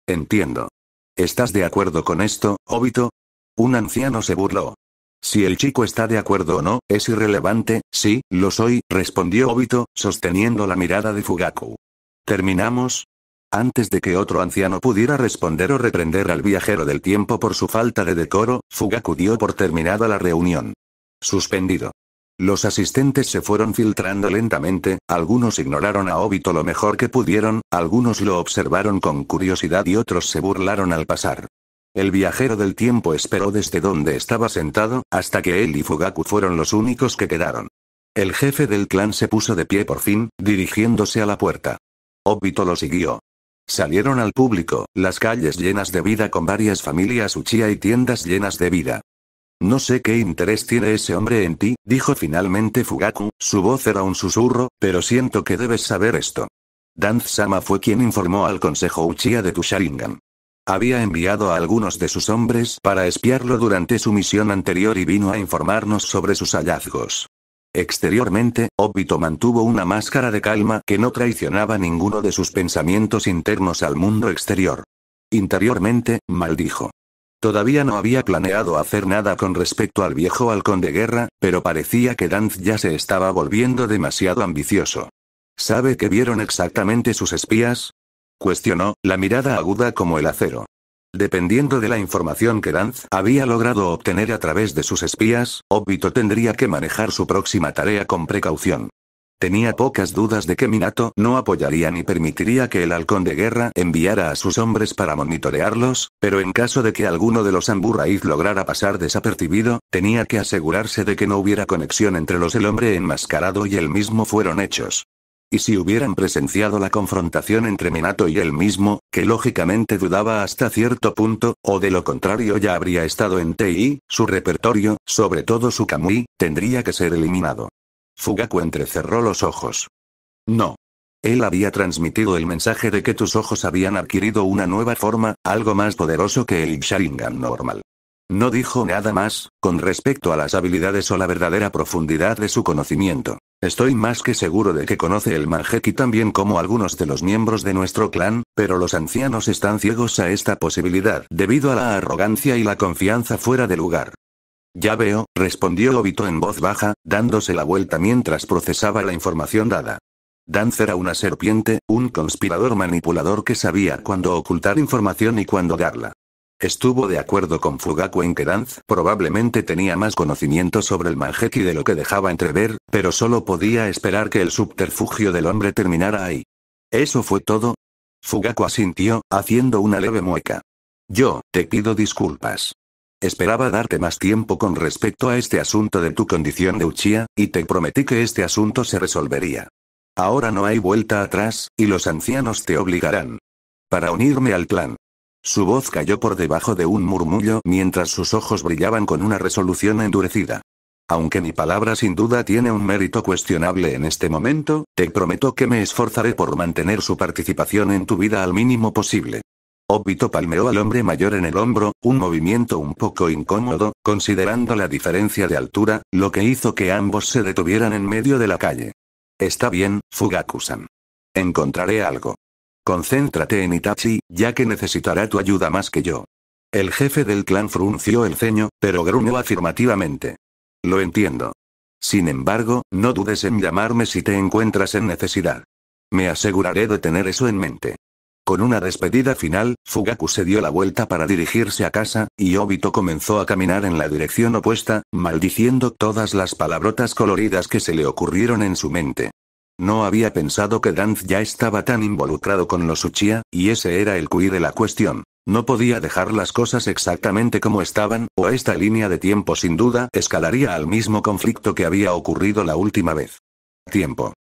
Entiendo. ¿Estás de acuerdo con esto, Obito? Un anciano se burló. Si el chico está de acuerdo o no, es irrelevante. Sí, lo soy, respondió Obito, sosteniendo la mirada de Fugaku. ¿Terminamos? Antes de que otro anciano pudiera responder o reprender al viajero del tiempo por su falta de decoro, Fugaku dio por terminada la reunión. Suspendido. Los asistentes se fueron filtrando lentamente, algunos ignoraron a Obito lo mejor que pudieron, algunos lo observaron con curiosidad y otros se burlaron al pasar. El viajero del tiempo esperó desde donde estaba sentado, hasta que él y Fugaku fueron los únicos que quedaron. El jefe del clan se puso de pie por fin, dirigiéndose a la puerta. Obito lo siguió. Salieron al público, las calles llenas de vida con varias familias Uchiha y tiendas llenas de vida. No sé qué interés tiene ese hombre en ti, dijo finalmente Fugaku, su voz era un susurro, pero siento que debes saber esto. Danz-sama fue quien informó al consejo Uchiha de tu Sharingan. Había enviado a algunos de sus hombres para espiarlo durante su misión anterior y vino a informarnos sobre sus hallazgos. Exteriormente, Obito mantuvo una máscara de calma que no traicionaba ninguno de sus pensamientos internos al mundo exterior. Interiormente, maldijo. Todavía no había planeado hacer nada con respecto al viejo halcón de guerra, pero parecía que Danz ya se estaba volviendo demasiado ambicioso. ¿Sabe qué vieron exactamente sus espías? Cuestionó, la mirada aguda como el acero. Dependiendo de la información que Danz había logrado obtener a través de sus espías, Obito tendría que manejar su próxima tarea con precaución. Tenía pocas dudas de que Minato no apoyaría ni permitiría que el halcón de guerra enviara a sus hombres para monitorearlos, pero en caso de que alguno de los Anbu Raíz lograra pasar desapercibido, tenía que asegurarse de que no hubiera conexión entre los el hombre enmascarado y él mismo fueron hechos. Y si hubieran presenciado la confrontación entre Minato y él mismo, que lógicamente dudaba hasta cierto punto, o de lo contrario ya habría estado en TI, su repertorio, sobre todo su Kamui, tendría que ser eliminado. Fugaku entrecerró los ojos. No. Él había transmitido el mensaje de que tus ojos habían adquirido una nueva forma, algo más poderoso que el Sharingan normal. No dijo nada más, con respecto a las habilidades o la verdadera profundidad de su conocimiento. Estoy más que seguro de que conoce el Mangekyou tan bien como algunos de los miembros de nuestro clan, pero los ancianos están ciegos a esta posibilidad debido a la arrogancia y la confianza fuera de lugar. Ya veo, respondió Obito en voz baja, dándose la vuelta mientras procesaba la información dada. Danz era una serpiente, un conspirador manipulador que sabía cuándo ocultar información y cuándo darla. Estuvo de acuerdo con Fugaku en que Danz probablemente tenía más conocimiento sobre el Mangekyou de lo que dejaba entrever, pero solo podía esperar que el subterfugio del hombre terminara ahí. ¿Eso fue todo? Fugaku asintió, haciendo una leve mueca. Yo, te pido disculpas. Esperaba darte más tiempo con respecto a este asunto de tu condición de Uchiha, y te prometí que este asunto se resolvería. Ahora no hay vuelta atrás, y los ancianos te obligarán. Para unirme al clan. Su voz cayó por debajo de un murmullo mientras sus ojos brillaban con una resolución endurecida. Aunque mi palabra sin duda tiene un mérito cuestionable en este momento, te prometo que me esforzaré por mantener su participación en tu vida al mínimo posible. Obito palmeó al hombre mayor en el hombro, un movimiento un poco incómodo, considerando la diferencia de altura, lo que hizo que ambos se detuvieran en medio de la calle. Está bien, Fugaku-san. Encontraré algo. Concéntrate en Itachi, ya que necesitará tu ayuda más que yo. El jefe del clan frunció el ceño, pero gruñó afirmativamente. Lo entiendo. Sin embargo, no dudes en llamarme si te encuentras en necesidad. Me aseguraré de tener eso en mente. Con una despedida final, Fugaku se dio la vuelta para dirigirse a casa, y Obito comenzó a caminar en la dirección opuesta, maldiciendo todas las palabrotas coloridas que se le ocurrieron en su mente. No había pensado que Danz ya estaba tan involucrado con los Uchiha, y ese era el quid de la cuestión. No podía dejar las cosas exactamente como estaban, o esta línea de tiempo sin duda escalaría al mismo conflicto que había ocurrido la última vez. Tiempo.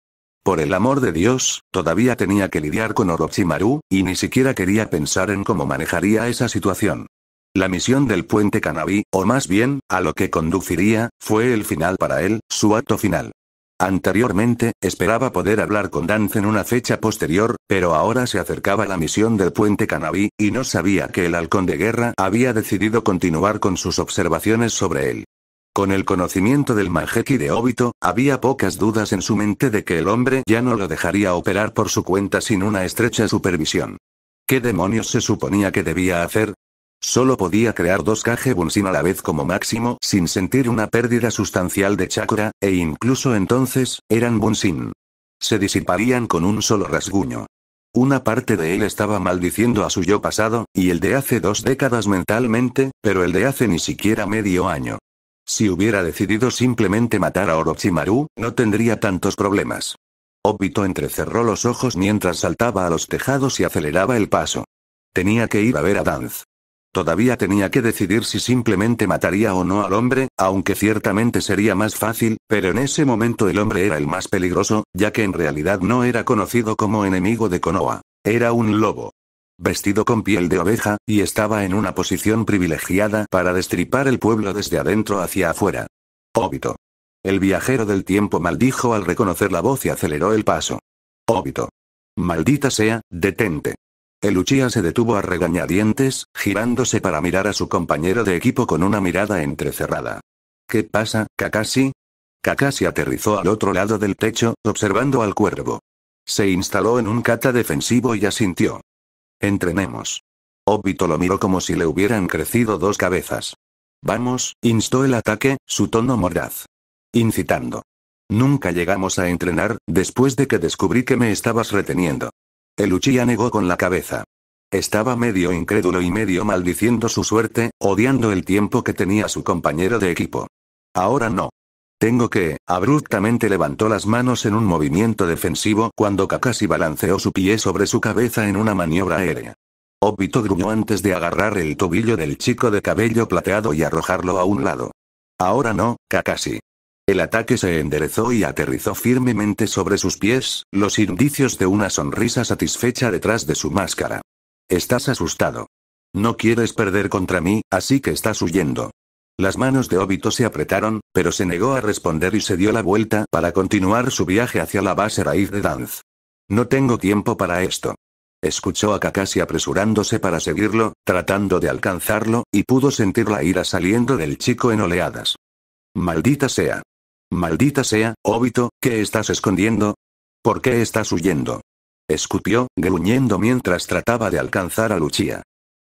Por el amor de Dios, todavía tenía que lidiar con Orochimaru, y ni siquiera quería pensar en cómo manejaría esa situación. La misión del puente Kanabi, o más bien, a lo que conduciría, fue el final para él, su acto final. Anteriormente, esperaba poder hablar con Danz en una fecha posterior, pero ahora se acercaba la misión del puente Kanabi, y no sabía que el halcón de guerra había decidido continuar con sus observaciones sobre él. Con el conocimiento del Mangekyou de Obito, había pocas dudas en su mente de que el hombre ya no lo dejaría operar por su cuenta sin una estrecha supervisión. ¿Qué demonios se suponía que debía hacer? Solo podía crear 2 Kage Bunshin a la vez como máximo sin sentir una pérdida sustancial de chakra, e incluso entonces, eran Bunshin. Se disiparían con un solo rasguño. Una parte de él estaba maldiciendo a su yo pasado, y el de hace 2 décadas mentalmente, pero el de hace ni siquiera medio año. Si hubiera decidido simplemente matar a Orochimaru, no tendría tantos problemas. Obito entrecerró los ojos mientras saltaba a los tejados y aceleraba el paso. Tenía que ir a ver a Danz. Todavía tenía que decidir si simplemente mataría o no al hombre, aunque ciertamente sería más fácil, pero en ese momento el hombre era el más peligroso, ya que en realidad no era conocido como enemigo de Konoha. Era un lobo. Vestido con piel de oveja, y estaba en una posición privilegiada para destripar el pueblo desde adentro hacia afuera. Obito. El viajero del tiempo maldijo al reconocer la voz y aceleró el paso. Obito. Maldita sea, detente. El Uchiha se detuvo a regañadientes, girándose para mirar a su compañero de equipo con una mirada entrecerrada. ¿Qué pasa, Kakashi? Kakashi aterrizó al otro lado del techo, observando al cuervo. Se instaló en un kata defensivo y asintió. Entrenemos. Obito lo miró como si le hubieran crecido 2 cabezas. Vamos, instó el ataque, su tono mordaz. Incitando. Nunca llegamos a entrenar, después de que descubrí que me estabas reteniendo. El Uchiha negó con la cabeza. Estaba medio incrédulo y medio maldiciendo su suerte, odiando el tiempo que tenía su compañero de equipo. Ahora no. Tengo que, abruptamente levantó las manos en un movimiento defensivo cuando Kakashi balanceó su pie sobre su cabeza en una maniobra aérea. Obito gruñó antes de agarrar el tobillo del chico de cabello plateado y arrojarlo a un lado. Ahora no, Kakashi. El ataque se enderezó y aterrizó firmemente sobre sus pies, los indicios de una sonrisa satisfecha detrás de su máscara. Estás asustado. No quieres perder contra mí, así que estás huyendo. Las manos de Obito se apretaron, pero se negó a responder y se dio la vuelta para continuar su viaje hacia la base raíz de Danz. No tengo tiempo para esto. Escuchó a Kakashi apresurándose para seguirlo, tratando de alcanzarlo, y pudo sentir la ira saliendo del chico en oleadas. Maldita sea. Maldita sea, Obito, ¿qué estás escondiendo? ¿Por qué estás huyendo? Escupió, gruñendo mientras trataba de alcanzar a Luchia.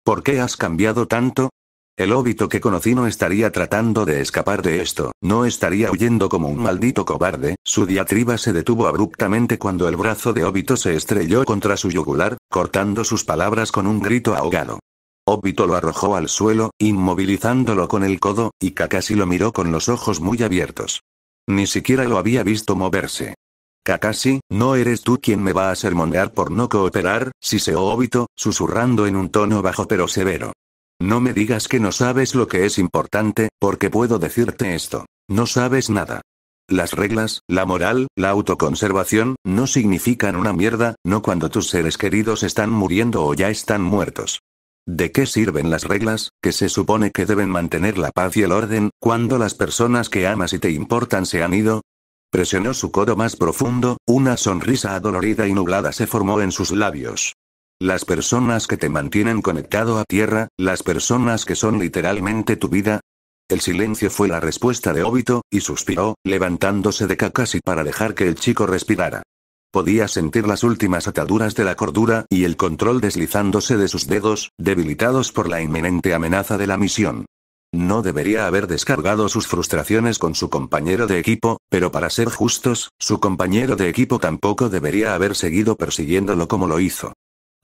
¿Por qué has cambiado tanto? El Obito que conocí no estaría tratando de escapar de esto, no estaría huyendo como un maldito cobarde. Su diatriba se detuvo abruptamente cuando el brazo de Obito se estrelló contra su yugular, cortando sus palabras con un grito ahogado. Obito lo arrojó al suelo, inmovilizándolo con el codo, y Kakashi lo miró con los ojos muy abiertos. Ni siquiera lo había visto moverse. Kakashi, ¿no eres tú quien me va a sermonear por no cooperar? Siseó Obito, susurrando en un tono bajo pero severo. No me digas que no sabes lo que es importante, porque puedo decirte esto. No sabes nada. Las reglas, la moral, la autoconservación, no significan una mierda, no cuando tus seres queridos están muriendo o ya están muertos. ¿De qué sirven las reglas, que se supone que deben mantener la paz y el orden, cuando las personas que amas y te importan se han ido? Presionó su codo más profundo, una sonrisa adolorida y nublada se formó en sus labios. Las personas que te mantienen conectado a tierra, las personas que son literalmente tu vida. El silencio fue la respuesta de Obito, y suspiró, levantándose de Kakashi para dejar que el chico respirara. Podía sentir las últimas ataduras de la cordura y el control deslizándose de sus dedos, debilitados por la inminente amenaza de la misión. No debería haber descargado sus frustraciones con su compañero de equipo, pero para ser justos, su compañero de equipo tampoco debería haber seguido persiguiéndolo como lo hizo.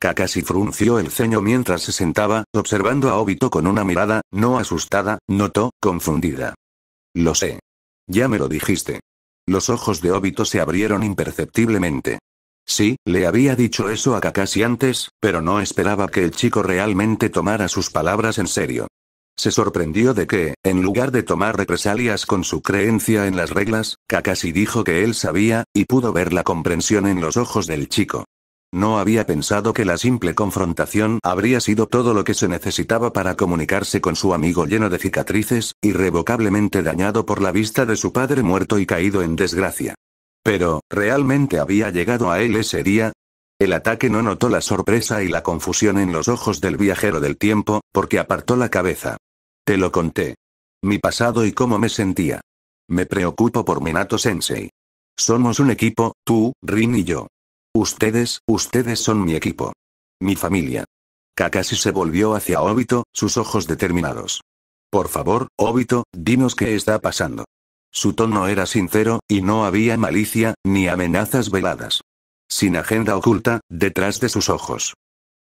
Kakashi frunció el ceño mientras se sentaba, observando a Obito con una mirada, no asustada, notó, confundida. Lo sé. Ya me lo dijiste. Los ojos de Obito se abrieron imperceptiblemente. Sí, le había dicho eso a Kakashi antes, pero no esperaba que el chico realmente tomara sus palabras en serio. Se sorprendió de que, en lugar de tomar represalias con su creencia en las reglas, Kakashi dijo que él sabía, y pudo ver la comprensión en los ojos del chico. No había pensado que la simple confrontación habría sido todo lo que se necesitaba para comunicarse con su amigo lleno de cicatrices, irrevocablemente dañado por la vista de su padre muerto y caído en desgracia. Pero, ¿realmente había llegado a él ese día? El ataque no notó la sorpresa y la confusión en los ojos del viajero del tiempo, porque apartó la cabeza. Te lo conté. Mi pasado y cómo me sentía. Me preocupo por Minato-sensei. Somos un equipo, tú, Rin y yo. Ustedes son mi equipo. Mi familia. Kakashi se volvió hacia Obito, sus ojos determinados. Por favor, Obito, dinos qué está pasando. Su tono era sincero, y no había malicia, ni amenazas veladas. Sin agenda oculta, detrás de sus ojos.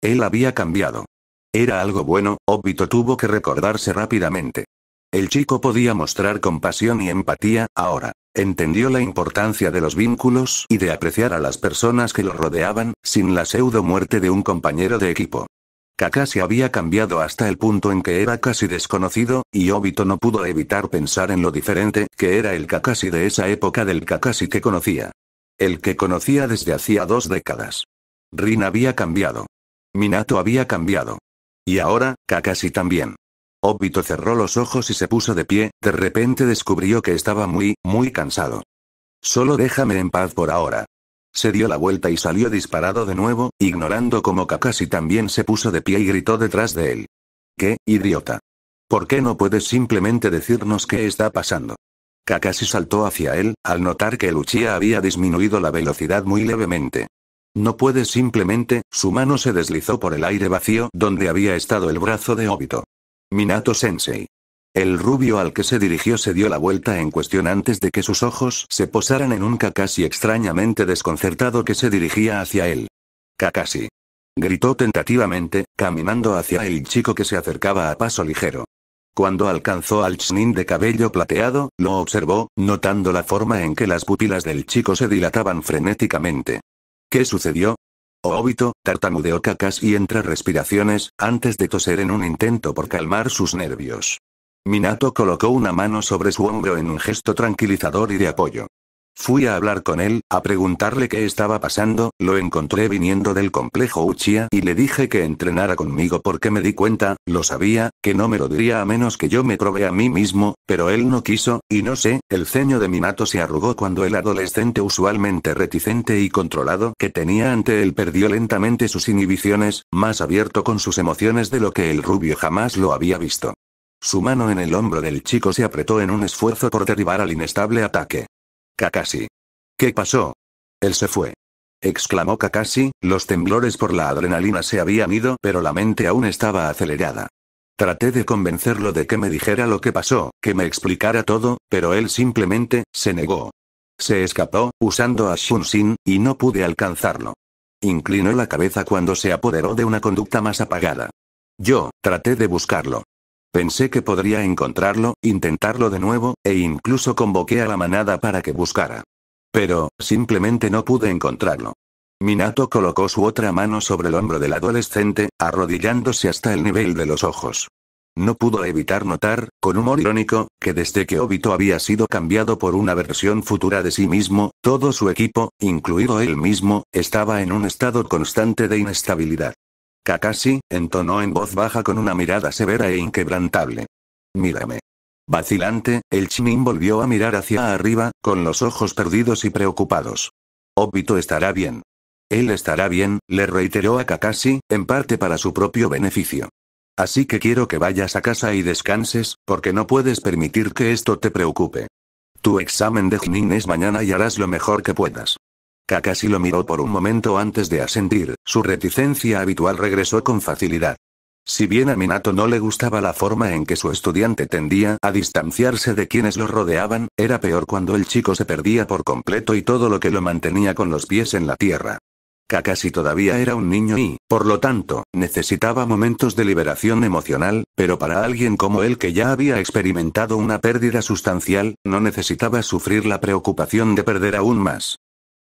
Él había cambiado. Era algo bueno, Obito tuvo que recordarse rápidamente. El chico podía mostrar compasión y empatía, ahora. Entendió la importancia de los vínculos y de apreciar a las personas que lo rodeaban, sin la pseudo muerte de un compañero de equipo. Kakashi había cambiado hasta el punto en que era casi desconocido, y Obito no pudo evitar pensar en lo diferente que era el Kakashi de esa época del Kakashi que conocía. El que conocía desde hacía 2 décadas. Rin había cambiado. Minato había cambiado. Y ahora, Kakashi también. Obito cerró los ojos y se puso de pie, de repente descubrió que estaba muy cansado. Solo déjame en paz por ahora. Se dio la vuelta y salió disparado de nuevo, ignorando cómo Kakashi también se puso de pie y gritó detrás de él. ¿Qué, idiota? ¿Por qué no puedes simplemente decirnos qué está pasando? Kakashi saltó hacia él, al notar que el Uchiha había disminuido la velocidad muy levemente. No puedes simplemente, su mano se deslizó por el aire vacío donde había estado el brazo de Obito. Minato-sensei. El rubio al que se dirigió se dio la vuelta en cuestión antes de que sus ojos se posaran en un Kakashi extrañamente desconcertado que se dirigía hacia él. Kakashi. Gritó tentativamente, caminando hacia el chico que se acercaba a paso ligero. Cuando alcanzó al Chunin de cabello plateado, lo observó, notando la forma en que las pupilas del chico se dilataban frenéticamente. ¿Qué sucedió? Obito, tartamudeó Kakashi entre respiraciones, antes de toser en un intento por calmar sus nervios. Minato colocó una mano sobre su hombro en un gesto tranquilizador y de apoyo. Fui a hablar con él, a preguntarle qué estaba pasando, lo encontré viniendo del complejo Uchiha y le dije que entrenara conmigo porque me di cuenta, lo sabía, que no me lo diría a menos que yo me probé a mí mismo, pero él no quiso, y no sé, el ceño de Minato se arrugó cuando el adolescente usualmente reticente y controlado que tenía ante él perdió lentamente sus inhibiciones, más abierto con sus emociones de lo que el rubio jamás lo había visto. Su mano en el hombro del chico se apretó en un esfuerzo por derribar al inestable ataque. Kakashi. ¿Qué pasó? Él se fue. Exclamó Kakashi, los temblores por la adrenalina se habían ido, pero la mente aún estaba acelerada. Traté de convencerlo de que me dijera lo que pasó, que me explicara todo, pero él simplemente, se negó. Se escapó, usando a Shunshin, y no pude alcanzarlo. Inclinó la cabeza cuando se apoderó de una conducta más apagada. Yo, traté de buscarlo. Pensé que podría encontrarlo, intentarlo de nuevo, e incluso convoqué a la manada para que buscara. Pero, simplemente no pude encontrarlo. Minato colocó su otra mano sobre el hombro del adolescente, arrodillándose hasta el nivel de los ojos. No pudo evitar notar, con humor irónico, que desde que Obito había sido cambiado por una versión futura de sí mismo, todo su equipo, incluido él mismo, estaba en un estado constante de inestabilidad. Kakashi, entonó en voz baja con una mirada severa e inquebrantable. Mírame. Vacilante, el Chunin volvió a mirar hacia arriba, con los ojos perdidos y preocupados. Obito estará bien. Él estará bien, le reiteró a Kakashi, en parte para su propio beneficio. Así que quiero que vayas a casa y descanses, porque no puedes permitir que esto te preocupe. Tu examen de Chunin es mañana y harás lo mejor que puedas. Kakashi lo miró por un momento antes de asentir, su reticencia habitual regresó con facilidad. Si bien a Minato no le gustaba la forma en que su estudiante tendía a distanciarse de quienes lo rodeaban, era peor cuando el chico se perdía por completo y todo lo que lo mantenía con los pies en la tierra. Kakashi todavía era un niño y, por lo tanto, necesitaba momentos de liberación emocional, pero para alguien como él que ya había experimentado una pérdida sustancial, no necesitaba sufrir la preocupación de perder aún más.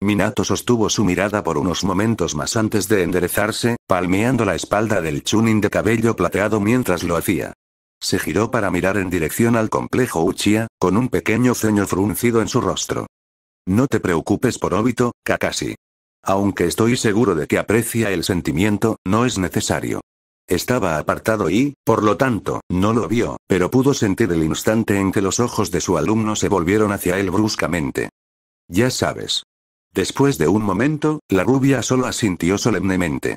Minato sostuvo su mirada por unos momentos más antes de enderezarse, palmeando la espalda del Chunin de cabello plateado mientras lo hacía. Se giró para mirar en dirección al complejo Uchiha, con un pequeño ceño fruncido en su rostro. No te preocupes por Obito, Kakashi. Aunque estoy seguro de que aprecia el sentimiento, no es necesario. Estaba apartado y, por lo tanto, no lo vio, pero pudo sentir el instante en que los ojos de su alumno se volvieron hacia él bruscamente. Ya sabes. Después de un momento, la rubia solo asintió solemnemente.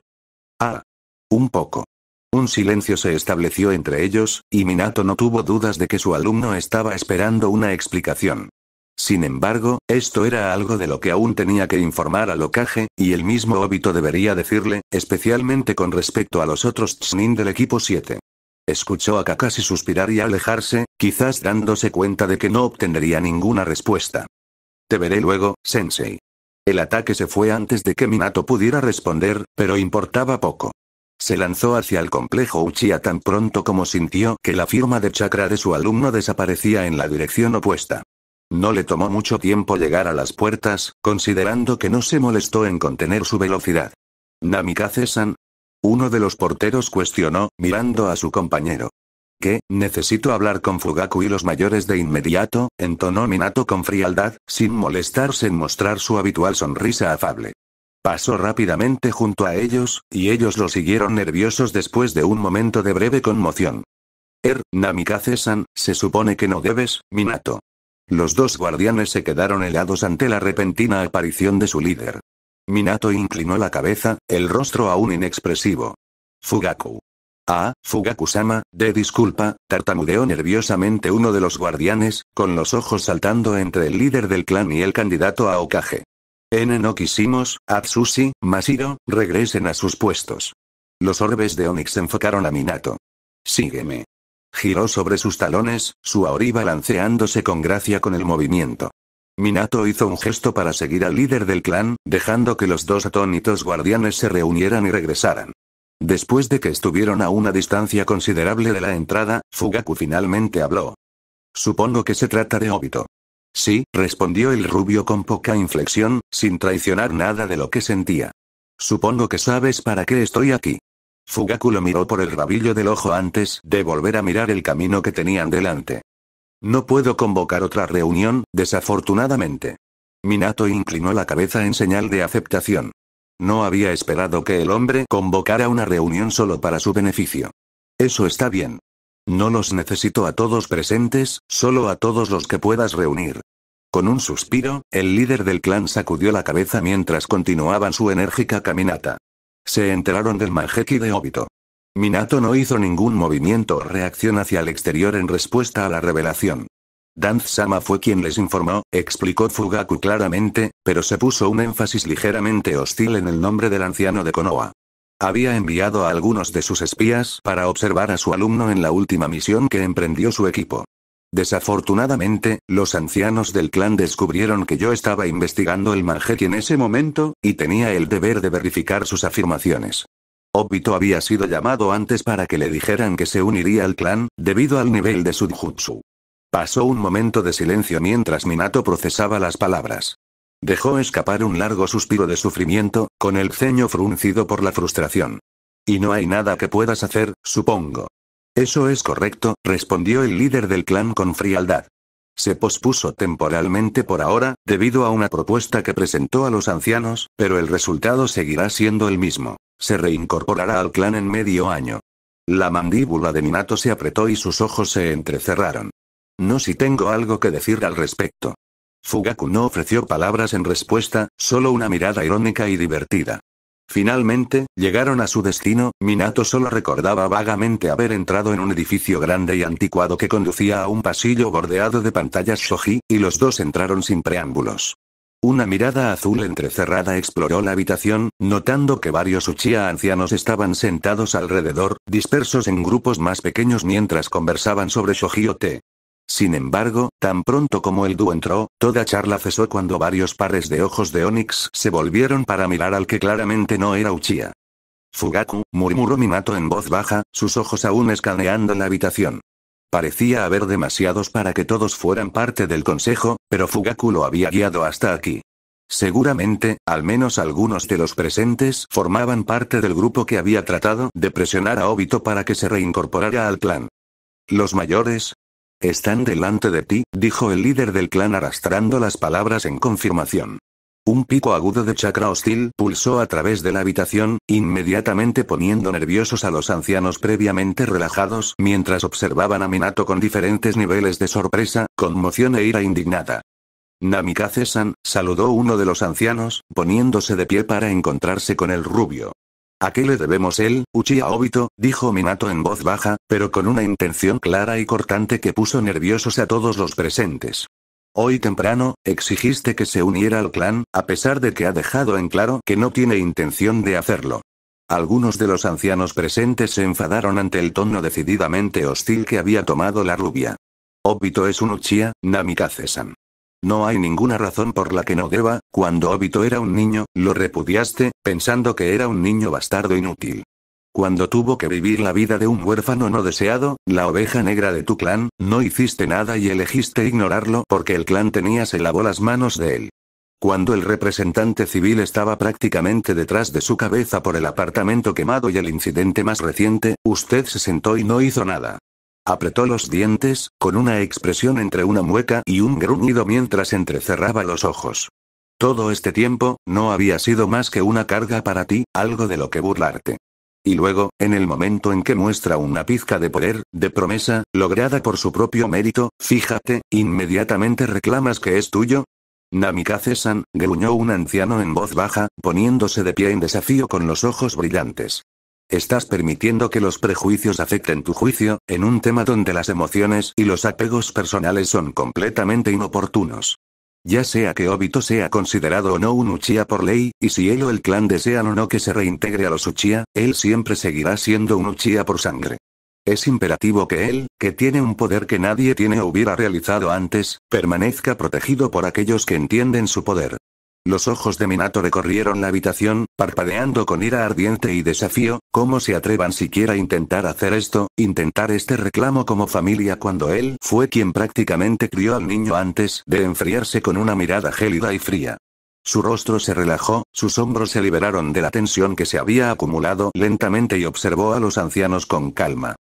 Ah. Un poco. Un silencio se estableció entre ellos, y Minato no tuvo dudas de que su alumno estaba esperando una explicación. Sin embargo, esto era algo de lo que aún tenía que informar al Hokage, y el mismo Obito debería decirle, especialmente con respecto a los otros Chunin del equipo 7. Escuchó a Kakashi suspirar y alejarse, quizás dándose cuenta de que no obtendría ninguna respuesta. Te veré luego, Sensei. El ataque se fue antes de que Minato pudiera responder, pero importaba poco. Se lanzó hacia el complejo Uchiha tan pronto como sintió que la firma de chakra de su alumno desaparecía en la dirección opuesta. No le tomó mucho tiempo llegar a las puertas, considerando que no se molestó en contener su velocidad. ¿Namikaze-san? Uno de los porteros cuestionó, mirando a su compañero. ¿Qué? Necesito hablar con Fugaku y los mayores de inmediato, entonó Minato con frialdad, sin molestarse en mostrar su habitual sonrisa afable. Pasó rápidamente junto a ellos, y ellos lo siguieron nerviosos después de un momento de breve conmoción. Namikaze-san, se supone que no debes, Minato. Los dos guardianes se quedaron helados ante la repentina aparición de su líder. Minato inclinó la cabeza, el rostro aún inexpresivo. Fugaku. Ah, Fugaku-sama, disculpa, tartamudeó nerviosamente uno de los guardianes, con los ojos saltando entre el líder del clan y el candidato a Hokage. No quisimos, Atsushi, Mashiro, regresen a sus puestos. Los orbes de Onix enfocaron a Minato. Sígueme. Giró sobre sus talones, su auri balanceándose con gracia con el movimiento. Minato hizo un gesto para seguir al líder del clan, dejando que los dos atónitos guardianes se reunieran y regresaran. Después de que estuvieron a una distancia considerable de la entrada, Fugaku finalmente habló. Supongo que se trata de Obito. Sí, respondió el rubio con poca inflexión, sin traicionar nada de lo que sentía. Supongo que sabes para qué estoy aquí. Fugaku lo miró por el rabillo del ojo antes de volver a mirar el camino que tenían delante. No puedo convocar otra reunión, desafortunadamente. Minato inclinó la cabeza en señal de aceptación. No había esperado que el hombre convocara una reunión solo para su beneficio. Eso está bien. No los necesito a todos presentes, solo a todos los que puedas reunir. Con un suspiro, el líder del clan sacudió la cabeza mientras continuaban su enérgica caminata. Se enteraron del Mangekyou de Obito. Minato no hizo ningún movimiento o reacción hacia el exterior en respuesta a la revelación. Danzo-sama fue quien les informó, explicó Fugaku claramente, pero se puso un énfasis ligeramente hostil en el nombre del anciano de Konoha. Había enviado a algunos de sus espías para observar a su alumno en la última misión que emprendió su equipo. Desafortunadamente, los ancianos del clan descubrieron que yo estaba investigando el Mangekyou en ese momento, y tenía el deber de verificar sus afirmaciones. Obito había sido llamado antes para que le dijeran que se uniría al clan, debido al nivel de su jutsu. Pasó un momento de silencio mientras Minato procesaba las palabras. Dejó escapar un largo suspiro de sufrimiento, con el ceño fruncido por la frustración. Y no hay nada que puedas hacer, supongo. Eso es correcto, respondió el líder del clan con frialdad. Se pospuso temporalmente por ahora, debido a una propuesta que presentó a los ancianos, pero el resultado seguirá siendo el mismo. Se reincorporará al clan en medio año. La mandíbula de Minato se apretó y sus ojos se entrecerraron. No si tengo algo que decir al respecto. Fugaku no ofreció palabras en respuesta, solo una mirada irónica y divertida. Finalmente, llegaron a su destino. Minato solo recordaba vagamente haber entrado en un edificio grande y anticuado que conducía a un pasillo bordeado de pantallas shoji, y los dos entraron sin preámbulos. Una mirada azul entrecerrada exploró la habitación, notando que varios Uchiha ancianos estaban sentados alrededor, dispersos en grupos más pequeños mientras conversaban sobre shoji o té. Sin embargo, tan pronto como el dúo entró, toda charla cesó cuando varios pares de ojos de Onix se volvieron para mirar al que claramente no era Uchiha. Fugaku, murmuró Minato en voz baja, sus ojos aún escaneando la habitación. Parecía haber demasiados para que todos fueran parte del consejo, pero Fugaku lo había guiado hasta aquí. Seguramente, al menos algunos de los presentes formaban parte del grupo que había tratado de presionar a Obito para que se reincorporara al clan. Los mayores están delante de ti, dijo el líder del clan arrastrando las palabras en confirmación. Un pico agudo de chakra hostil pulsó a través de la habitación, inmediatamente poniendo nerviosos a los ancianos previamente relajados mientras observaban a Minato con diferentes niveles de sorpresa, conmoción e ira indignada. Namikaze-san, saludó uno de los ancianos, poniéndose de pie para encontrarse con el rubio. ¿A qué le debemos el Uchiha Obito?, dijo Minato en voz baja, pero con una intención clara y cortante que puso nerviosos a todos los presentes. Hoy temprano, exigiste que se uniera al clan, a pesar de que ha dejado en claro que no tiene intención de hacerlo. Algunos de los ancianos presentes se enfadaron ante el tono decididamente hostil que había tomado la rubia. Obito es un Uchiha, Namikaze-san. No hay ninguna razón por la que no deba. Cuando Obito era un niño, lo repudiaste, pensando que era un niño bastardo inútil. Cuando tuvo que vivir la vida de un huérfano no deseado, la oveja negra de tu clan, no hiciste nada y elegiste ignorarlo porque el clan se lavó las manos de él. Cuando el representante civil estaba prácticamente detrás de su cabeza por el apartamento quemado y el incidente más reciente, usted se sentó y no hizo nada. Apretó los dientes, con una expresión entre una mueca y un gruñido mientras entrecerraba los ojos. Todo este tiempo, no había sido más que una carga para ti, algo de lo que burlarte. Y luego, en el momento en que muestra una pizca de poder, de promesa, lograda por su propio mérito, fíjate, inmediatamente reclamas que es tuyo. Namikaze-san, gruñó un anciano en voz baja, poniéndose de pie en desafío con los ojos brillantes. Estás permitiendo que los prejuicios afecten tu juicio, en un tema donde las emociones y los apegos personales son completamente inoportunos. Ya sea que Obito sea considerado o no un Uchiha por ley, y si él o el clan desean o no que se reintegre a los Uchiha, él siempre seguirá siendo un Uchiha por sangre. Es imperativo que él, que tiene un poder que nadie tiene o hubiera realizado antes, permanezca protegido por aquellos que entienden su poder. Los ojos de Minato recorrieron la habitación, parpadeando con ira ardiente y desafío. ¿Cómo se atrevan siquiera a intentar hacer esto, intentar este reclamo como familia cuando él fue quien prácticamente crió al niño antes de enfriarse con una mirada gélida y fría? Su rostro se relajó, sus hombros se liberaron de la tensión que se había acumulado lentamente y observó a los ancianos con calma.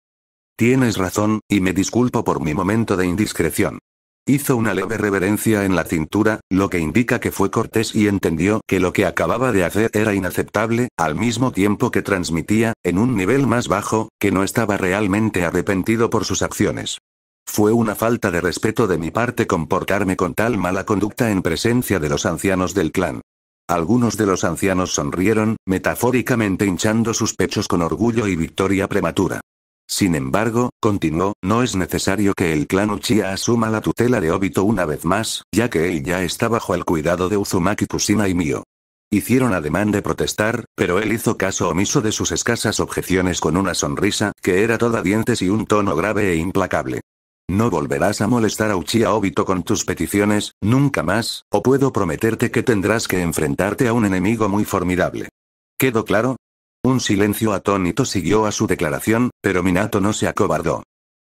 Tienes razón, y me disculpo por mi momento de indiscreción. Hizo una leve reverencia en la cintura, lo que indica que fue cortés y entendió que lo que acababa de hacer era inaceptable, al mismo tiempo que transmitía, en un nivel más bajo, que no estaba realmente arrepentido por sus acciones. Fue una falta de respeto de mi parte comportarme con tal mala conducta en presencia de los ancianos del clan. Algunos de los ancianos sonrieron, metafóricamente hinchando sus pechos con orgullo y victoria prematura. Sin embargo, continuó, no es necesario que el clan Uchiha asuma la tutela de Obito una vez más, ya que él ya está bajo el cuidado de Uzumaki Kushina y mío. Hicieron ademán de protestar, pero él hizo caso omiso de sus escasas objeciones con una sonrisa, que era toda dientes y un tono grave e implacable. No volverás a molestar a Uchiha Obito con tus peticiones, nunca más, o puedo prometerte que tendrás que enfrentarte a un enemigo muy formidable. ¿Quedó claro? Un silencio atónito siguió a su declaración, pero Minato no se acobardó.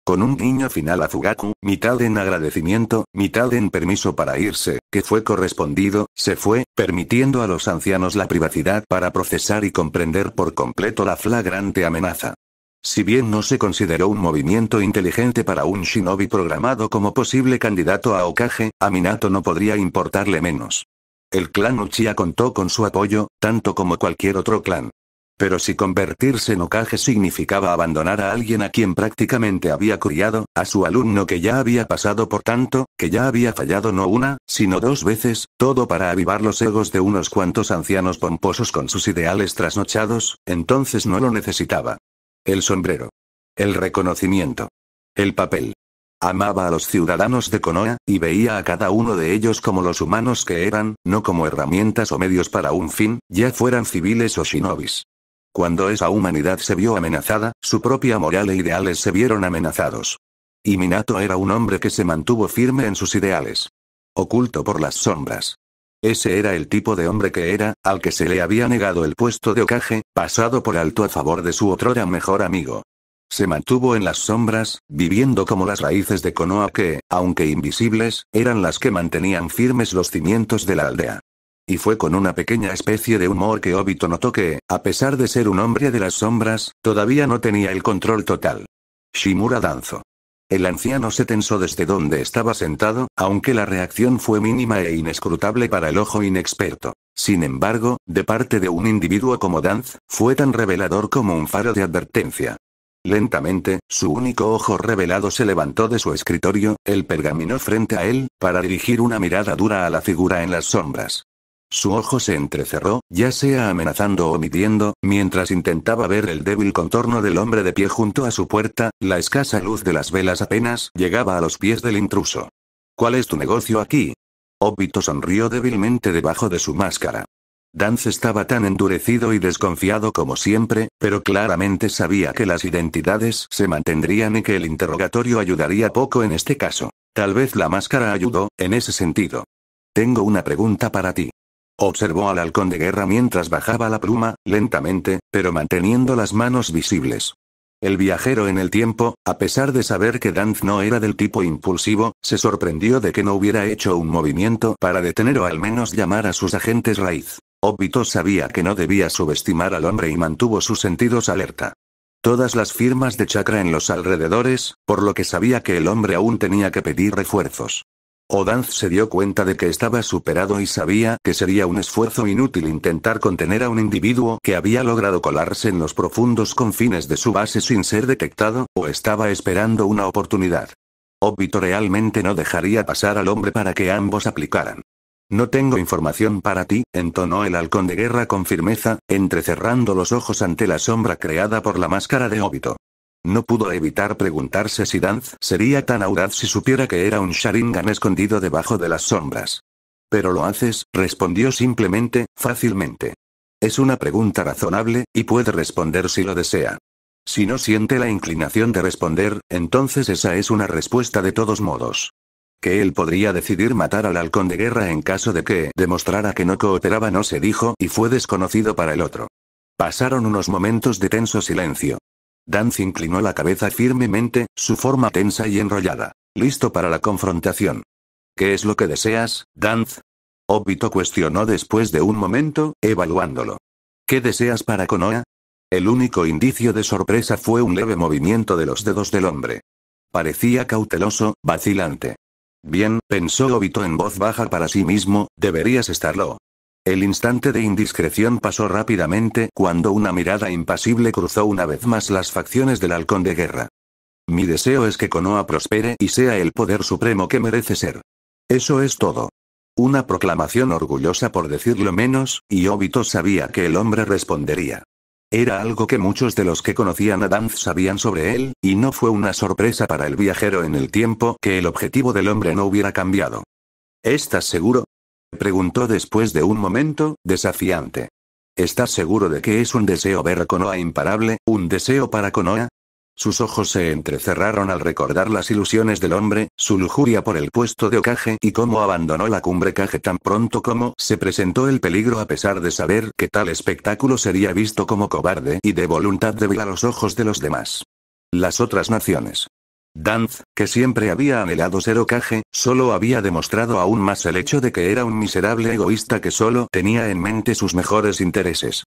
Con un guiño final a Fugaku, mitad en agradecimiento, mitad en permiso para irse, que fue correspondido, se fue, permitiendo a los ancianos la privacidad para procesar y comprender por completo la flagrante amenaza. Si bien no se consideró un movimiento inteligente para un shinobi programado como posible candidato a Hokage, a Minato no podría importarle menos. El clan Uchiha contó con su apoyo, tanto como cualquier otro clan. Pero si convertirse en Hokage significaba abandonar a alguien a quien prácticamente había criado, a su alumno que ya había pasado por tanto, que ya había fallado no una, sino dos veces, todo para avivar los egos de unos cuantos ancianos pomposos con sus ideales trasnochados, entonces no lo necesitaba. El sombrero. El reconocimiento. El papel. Amaba a los ciudadanos de Konoha, y veía a cada uno de ellos como los humanos que eran, no como herramientas o medios para un fin, ya fueran civiles o shinobis. Cuando esa humanidad se vio amenazada, su propia moral e ideales se vieron amenazados. Y Minato era un hombre que se mantuvo firme en sus ideales. Oculto por las sombras. Ese era el tipo de hombre que era, al que se le había negado el puesto de Hokage, pasado por alto a favor de su otrora mejor amigo. Se mantuvo en las sombras, viviendo como las raíces de Konoha que, aunque invisibles, eran las que mantenían firmes los cimientos de la aldea. Y fue con una pequeña especie de humor que Obito notó que, a pesar de ser un hombre de las sombras, todavía no tenía el control total. Shimura danzó. El anciano se tensó desde donde estaba sentado, aunque la reacción fue mínima e inescrutable para el ojo inexperto. Sin embargo, de parte de un individuo como Danz, fue tan revelador como un faro de advertencia. Lentamente, su único ojo revelado se levantó de su escritorio, el pergamino frente a él, para dirigir una mirada dura a la figura en las sombras. Su ojo se entrecerró, ya sea amenazando o mintiendo, mientras intentaba ver el débil contorno del hombre de pie junto a su puerta, la escasa luz de las velas apenas llegaba a los pies del intruso. ¿Cuál es tu negocio aquí? Obito sonrió débilmente debajo de su máscara. Danz estaba tan endurecido y desconfiado como siempre, pero claramente sabía que las identidades se mantendrían y que el interrogatorio ayudaría poco en este caso. Tal vez la máscara ayudó, en ese sentido. Tengo una pregunta para ti. Observó al halcón de guerra mientras bajaba la pluma, lentamente, pero manteniendo las manos visibles. El viajero en el tiempo, a pesar de saber que Danz no era del tipo impulsivo, se sorprendió de que no hubiera hecho un movimiento para detener o al menos llamar a sus agentes raíz. Obito sabía que no debía subestimar al hombre y mantuvo sus sentidos alerta. Todas las firmas de chakra en los alrededores, por lo que sabía que el hombre aún tenía que pedir refuerzos. Danz se dio cuenta de que estaba superado y sabía que sería un esfuerzo inútil intentar contener a un individuo que había logrado colarse en los profundos confines de su base sin ser detectado, o estaba esperando una oportunidad. Obito realmente no dejaría pasar al hombre para que ambos aplicaran. No tengo información para ti, entonó el halcón de guerra con firmeza, entrecerrando los ojos ante la sombra creada por la máscara de Obito. No pudo evitar preguntarse si Danz sería tan audaz si supiera que era un Sharingan escondido debajo de las sombras. Pero lo haces, respondió simplemente, fácilmente. Es una pregunta razonable, y puede responder si lo desea. Si no siente la inclinación de responder, entonces esa es una respuesta de todos modos. Que él podría decidir matar al halcón de guerra en caso de que demostrara que no cooperaba no se dijo y fue desconocido para el otro. Pasaron unos momentos de tenso silencio. Danz inclinó la cabeza firmemente, su forma tensa y enrollada. Listo para la confrontación. ¿Qué es lo que deseas, Danz? Obito cuestionó después de un momento, evaluándolo. ¿Qué deseas para Konoha? El único indicio de sorpresa fue un leve movimiento de los dedos del hombre. Parecía cauteloso, vacilante. Bien, pensó Obito en voz baja para sí mismo, deberías estarlo. El instante de indiscreción pasó rápidamente cuando una mirada impasible cruzó una vez más las facciones del halcón de guerra. Mi deseo es que Konoha prospere y sea el poder supremo que merece ser. Eso es todo. Una proclamación orgullosa por decirlo menos, y Obito sabía que el hombre respondería. Era algo que muchos de los que conocían a Danz sabían sobre él, y no fue una sorpresa para el viajero en el tiempo que el objetivo del hombre no hubiera cambiado. ¿Estás seguro? Preguntó después de un momento, desafiante. ¿Estás seguro de que es un deseo ver a Konoha imparable, un deseo para Konoha? Sus ojos se entrecerraron al recordar las ilusiones del hombre, su lujuria por el puesto de Hokage y cómo abandonó la cumbre Kage tan pronto como se presentó el peligro a pesar de saber que tal espectáculo sería visto como cobarde y de voluntad débil a los ojos de los demás. Las otras naciones. Danz, que siempre había anhelado ser Hokage, solo había demostrado aún más el hecho de que era un miserable egoísta que solo tenía en mente sus mejores intereses.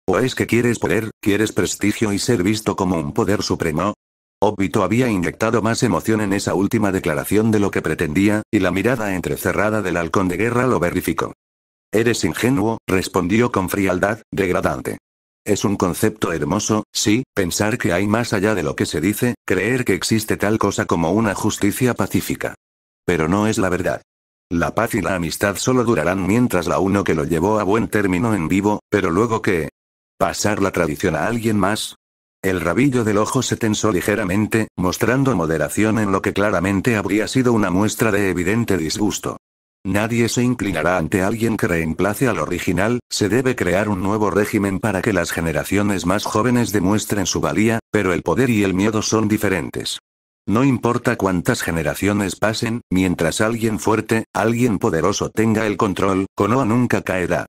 ¿O es que quieres poder, quieres prestigio y ser visto como un poder supremo? Obito había inyectado más emoción en esa última declaración de lo que pretendía, y la mirada entrecerrada del halcón de guerra lo verificó. Eres ingenuo, respondió con frialdad, degradante. Es un concepto hermoso, sí, pensar que hay más allá de lo que se dice, creer que existe tal cosa como una justicia pacífica. Pero no es la verdad. La paz y la amistad solo durarán mientras la uno que lo llevó a buen término en vivo, pero luego ¿qué? ¿Pasar la tradición a alguien más? El rabillo del ojo se tensó ligeramente, mostrando moderación en lo que claramente habría sido una muestra de evidente disgusto. Nadie se inclinará ante alguien que reemplace al original, se debe crear un nuevo régimen para que las generaciones más jóvenes demuestren su valía, pero el poder y el miedo son diferentes. No importa cuántas generaciones pasen, mientras alguien fuerte, alguien poderoso tenga el control, Konoha nunca caerá.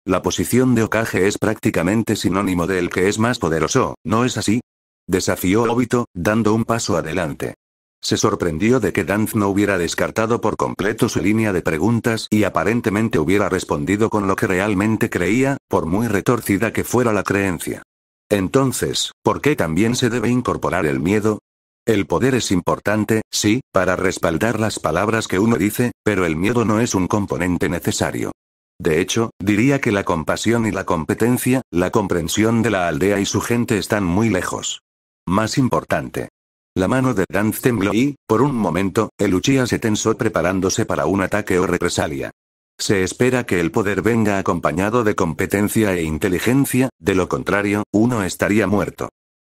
La posición de Hokage es prácticamente sinónimo de el que es más poderoso, ¿no es así? Desafió Obito, dando un paso adelante. Se sorprendió de que Danz no hubiera descartado por completo su línea de preguntas y aparentemente hubiera respondido con lo que realmente creía, por muy retorcida que fuera la creencia. Entonces, ¿por qué también se debe incorporar el miedo? El poder es importante, sí, para respaldar las palabras que uno dice, pero el miedo no es un componente necesario. De hecho, diría que la compasión y la competencia, la comprensión de la aldea y su gente están muy lejos. Más importante. La mano de Danz tembló y, por un momento, el Uchiha se tensó preparándose para un ataque o represalia. Se espera que el poder venga acompañado de competencia e inteligencia, de lo contrario, uno estaría muerto.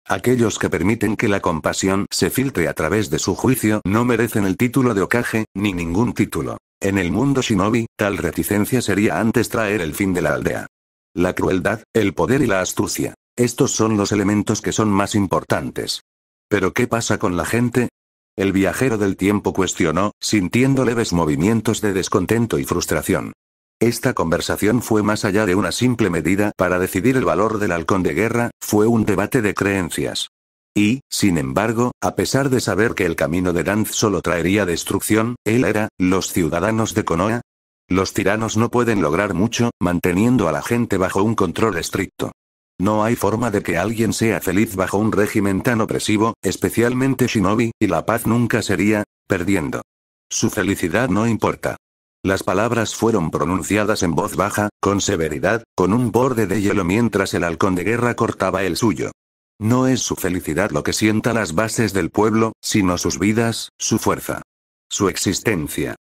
Aquellos que permiten que la compasión se filtre a través de su juicio no merecen el título de Hokage, ni ningún título. En el mundo shinobi, tal reticencia sería antes traer el fin de la aldea. La crueldad, el poder y la astucia. Estos son los elementos que son más importantes. ¿Pero qué pasa con la gente? El viajero del tiempo cuestionó, sintiendo leves movimientos de descontento y frustración. Esta conversación fue más allá de una simple medida para decidir el valor del halcón de guerra, fue un debate de creencias. Y, sin embargo, a pesar de saber que el camino de Danz solo traería destrucción, él era, los ciudadanos de Konoha. Los tiranos no pueden lograr mucho, manteniendo a la gente bajo un control estricto. No hay forma de que alguien sea feliz bajo un régimen tan opresivo, especialmente shinobi, y la paz nunca sería, perdiendo. Su felicidad no importa. Las palabras fueron pronunciadas en voz baja, con severidad, con un borde de hielo mientras el halcón de guerra cortaba el suyo. No es su felicidad lo que sienta las bases del pueblo, sino sus vidas, su fuerza. Su existencia.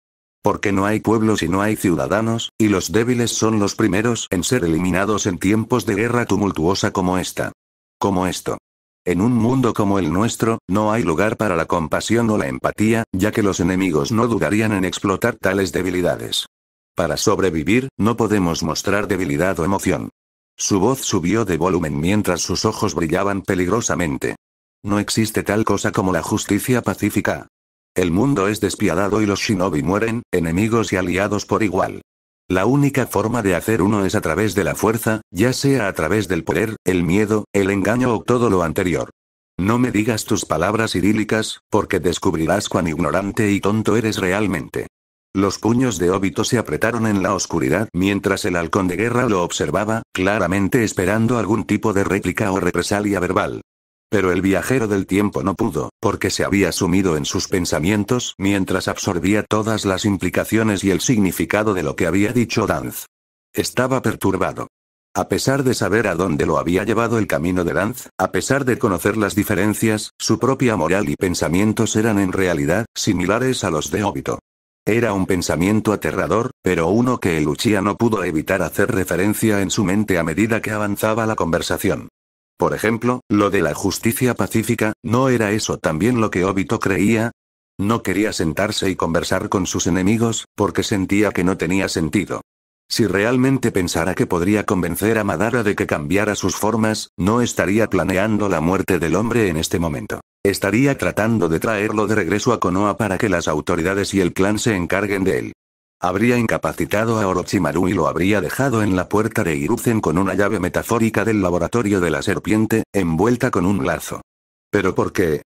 Porque no hay pueblo si no hay ciudadanos, y los débiles son los primeros en ser eliminados en tiempos de guerra tumultuosa como esta. Como esto. En un mundo como el nuestro, no hay lugar para la compasión o la empatía, ya que los enemigos no dudarían en explotar tales debilidades. Para sobrevivir, no podemos mostrar debilidad o emoción. Su voz subió de volumen mientras sus ojos brillaban peligrosamente. No existe tal cosa como la justicia pacífica. El mundo es despiadado y los shinobi mueren, enemigos y aliados por igual. La única forma de hacer uno es a través de la fuerza, ya sea a través del poder, el miedo, el engaño o todo lo anterior. No me digas tus palabras idílicas, porque descubrirás cuán ignorante y tonto eres realmente. Los puños de Obito se apretaron en la oscuridad mientras el halcón de guerra lo observaba, claramente esperando algún tipo de réplica o represalia verbal. Pero el viajero del tiempo no pudo, porque se había sumido en sus pensamientos mientras absorbía todas las implicaciones y el significado de lo que había dicho Dance. Estaba perturbado. A pesar de saber a dónde lo había llevado el camino de Dance, a pesar de conocer las diferencias, su propia moral y pensamientos eran en realidad similares a los de Obito. Era un pensamiento aterrador, pero uno que el Uchiha no pudo evitar hacer referencia en su mente a medida que avanzaba la conversación. Por ejemplo, lo de la justicia pacífica, ¿no era eso también lo que Obito creía? No quería sentarse y conversar con sus enemigos, porque sentía que no tenía sentido. Si realmente pensara que podría convencer a Madara de que cambiara sus formas, no estaría planeando la muerte del hombre en este momento. Estaría tratando de traerlo de regreso a Konoha para que las autoridades y el clan se encarguen de él. Habría incapacitado a Orochimaru y lo habría dejado en la puerta de Hiruzen con una llave metafórica del laboratorio de la serpiente, envuelta con un lazo. ¿Pero por qué?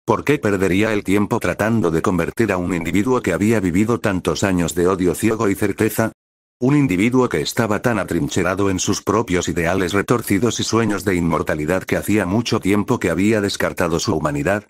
¿Por qué perdería el tiempo tratando de convertir a un individuo que había vivido tantos años de odio ciego y certeza? Un individuo que estaba tan atrincherado en sus propios ideales retorcidos y sueños de inmortalidad que hacía mucho tiempo que había descartado su humanidad.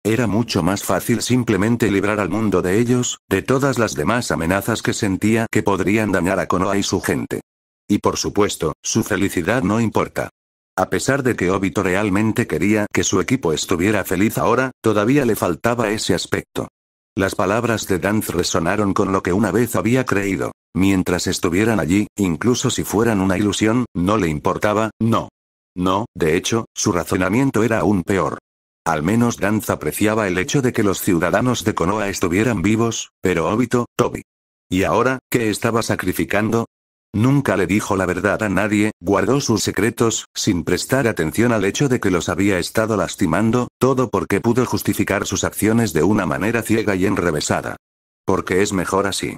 Era mucho más fácil simplemente librar al mundo de ellos, de todas las demás amenazas que sentía que podrían dañar a Konoha y su gente. Y por supuesto, su felicidad no importa. A pesar de que Obito realmente quería que su equipo estuviera feliz ahora, todavía le faltaba ese aspecto. Las palabras de Dance resonaron con lo que una vez había creído. Mientras estuvieran allí, incluso si fueran una ilusión, no le importaba, no. No, de hecho, su razonamiento era aún peor. Al menos Dance apreciaba el hecho de que los ciudadanos de Konoha estuvieran vivos, pero Obito, Toby. ¿Y ahora, qué estaba sacrificando? Nunca le dijo la verdad a nadie, guardó sus secretos, sin prestar atención al hecho de que los había estado lastimando, todo porque pudo justificar sus acciones de una manera ciega y enrevesada. Porque es mejor así.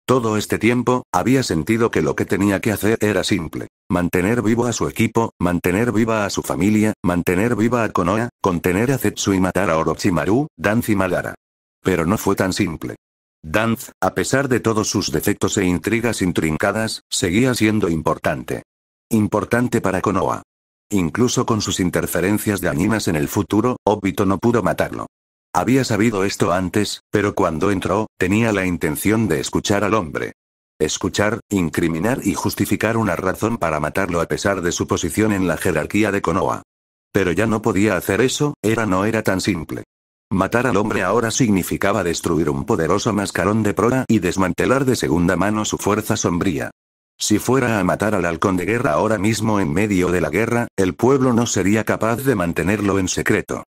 Todo este tiempo, había sentido que lo que tenía que hacer era simple. Mantener vivo a su equipo, mantener viva a su familia, mantener viva a Konoha, contener a Zetsu y matar a Orochimaru, Dance y Madara. Pero no fue tan simple. Dance, a pesar de todos sus defectos e intrigas intrincadas, seguía siendo importante. Importante para Konoha. Incluso con sus interferencias dañinas en el futuro, Obito no pudo matarlo. Había sabido esto antes, pero cuando entró, tenía la intención de escuchar al hombre. Escuchar, incriminar y justificar una razón para matarlo a pesar de su posición en la jerarquía de Konoha. Pero ya no podía hacer eso, no era tan simple. Matar al hombre ahora significaba destruir un poderoso mascarón de proa y desmantelar de segunda mano su fuerza sombría. Si fuera a matar al halcón de guerra ahora mismo en medio de la guerra, el pueblo no sería capaz de mantenerlo en secreto.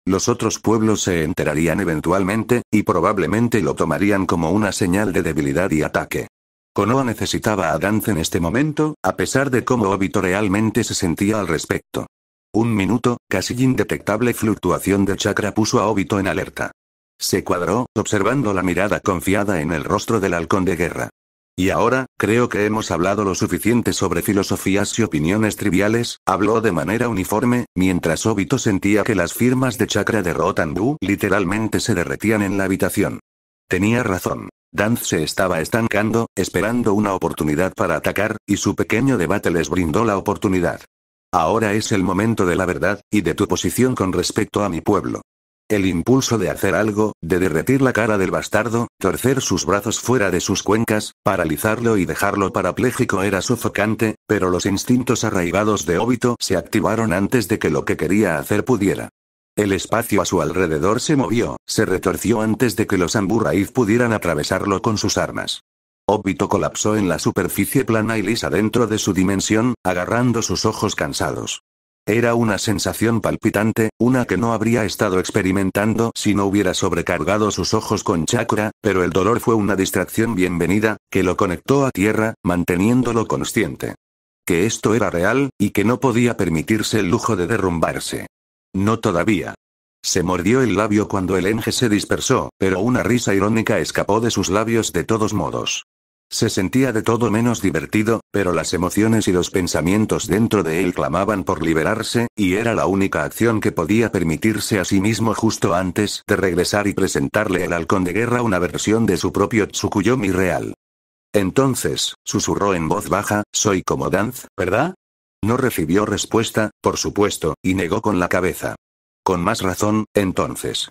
Los otros pueblos se enterarían eventualmente, y probablemente lo tomarían como una señal de debilidad y ataque. Konoha necesitaba a Dance en este momento, a pesar de cómo Obito realmente se sentía al respecto. Un minuto, casi indetectable fluctuación de chakra puso a Obito en alerta. Se cuadró, observando la mirada confiada en el rostro del halcón de guerra. Y ahora, creo que hemos hablado lo suficiente sobre filosofías y opiniones triviales, habló de manera uniforme, mientras Obito sentía que las firmas de chakra de Rotanbu literalmente se derretían en la habitación. Tenía razón. Dance se estaba estancando, esperando una oportunidad para atacar, y su pequeño debate les brindó la oportunidad. Ahora es el momento de la verdad, y de tu posición con respecto a mi pueblo. El impulso de hacer algo, de derretir la cara del bastardo, torcer sus brazos fuera de sus cuencas, paralizarlo y dejarlo parapléjico era sofocante, pero los instintos arraigados de Obito se activaron antes de que lo que quería hacer pudiera. El espacio a su alrededor se movió, se retorció antes de que los Amburraid pudieran atravesarlo con sus armas. Obito colapsó en la superficie plana y lisa dentro de su dimensión, agarrando sus ojos cansados. Era una sensación palpitante, una que no habría estado experimentando si no hubiera sobrecargado sus ojos con chakra, pero el dolor fue una distracción bienvenida, que lo conectó a tierra, manteniéndolo consciente. Que esto era real, y que no podía permitirse el lujo de derrumbarse. No todavía. Se mordió el labio cuando el Enge se dispersó, pero una risa irónica escapó de sus labios de todos modos. Se sentía de todo menos divertido, pero las emociones y los pensamientos dentro de él clamaban por liberarse, y era la única acción que podía permitirse a sí mismo justo antes de regresar y presentarle al halcón de guerra una versión de su propio Tsukuyomi real. Entonces, susurró en voz baja, soy como Dance, ¿verdad? No recibió respuesta, por supuesto, y negó con la cabeza. Con más razón, entonces.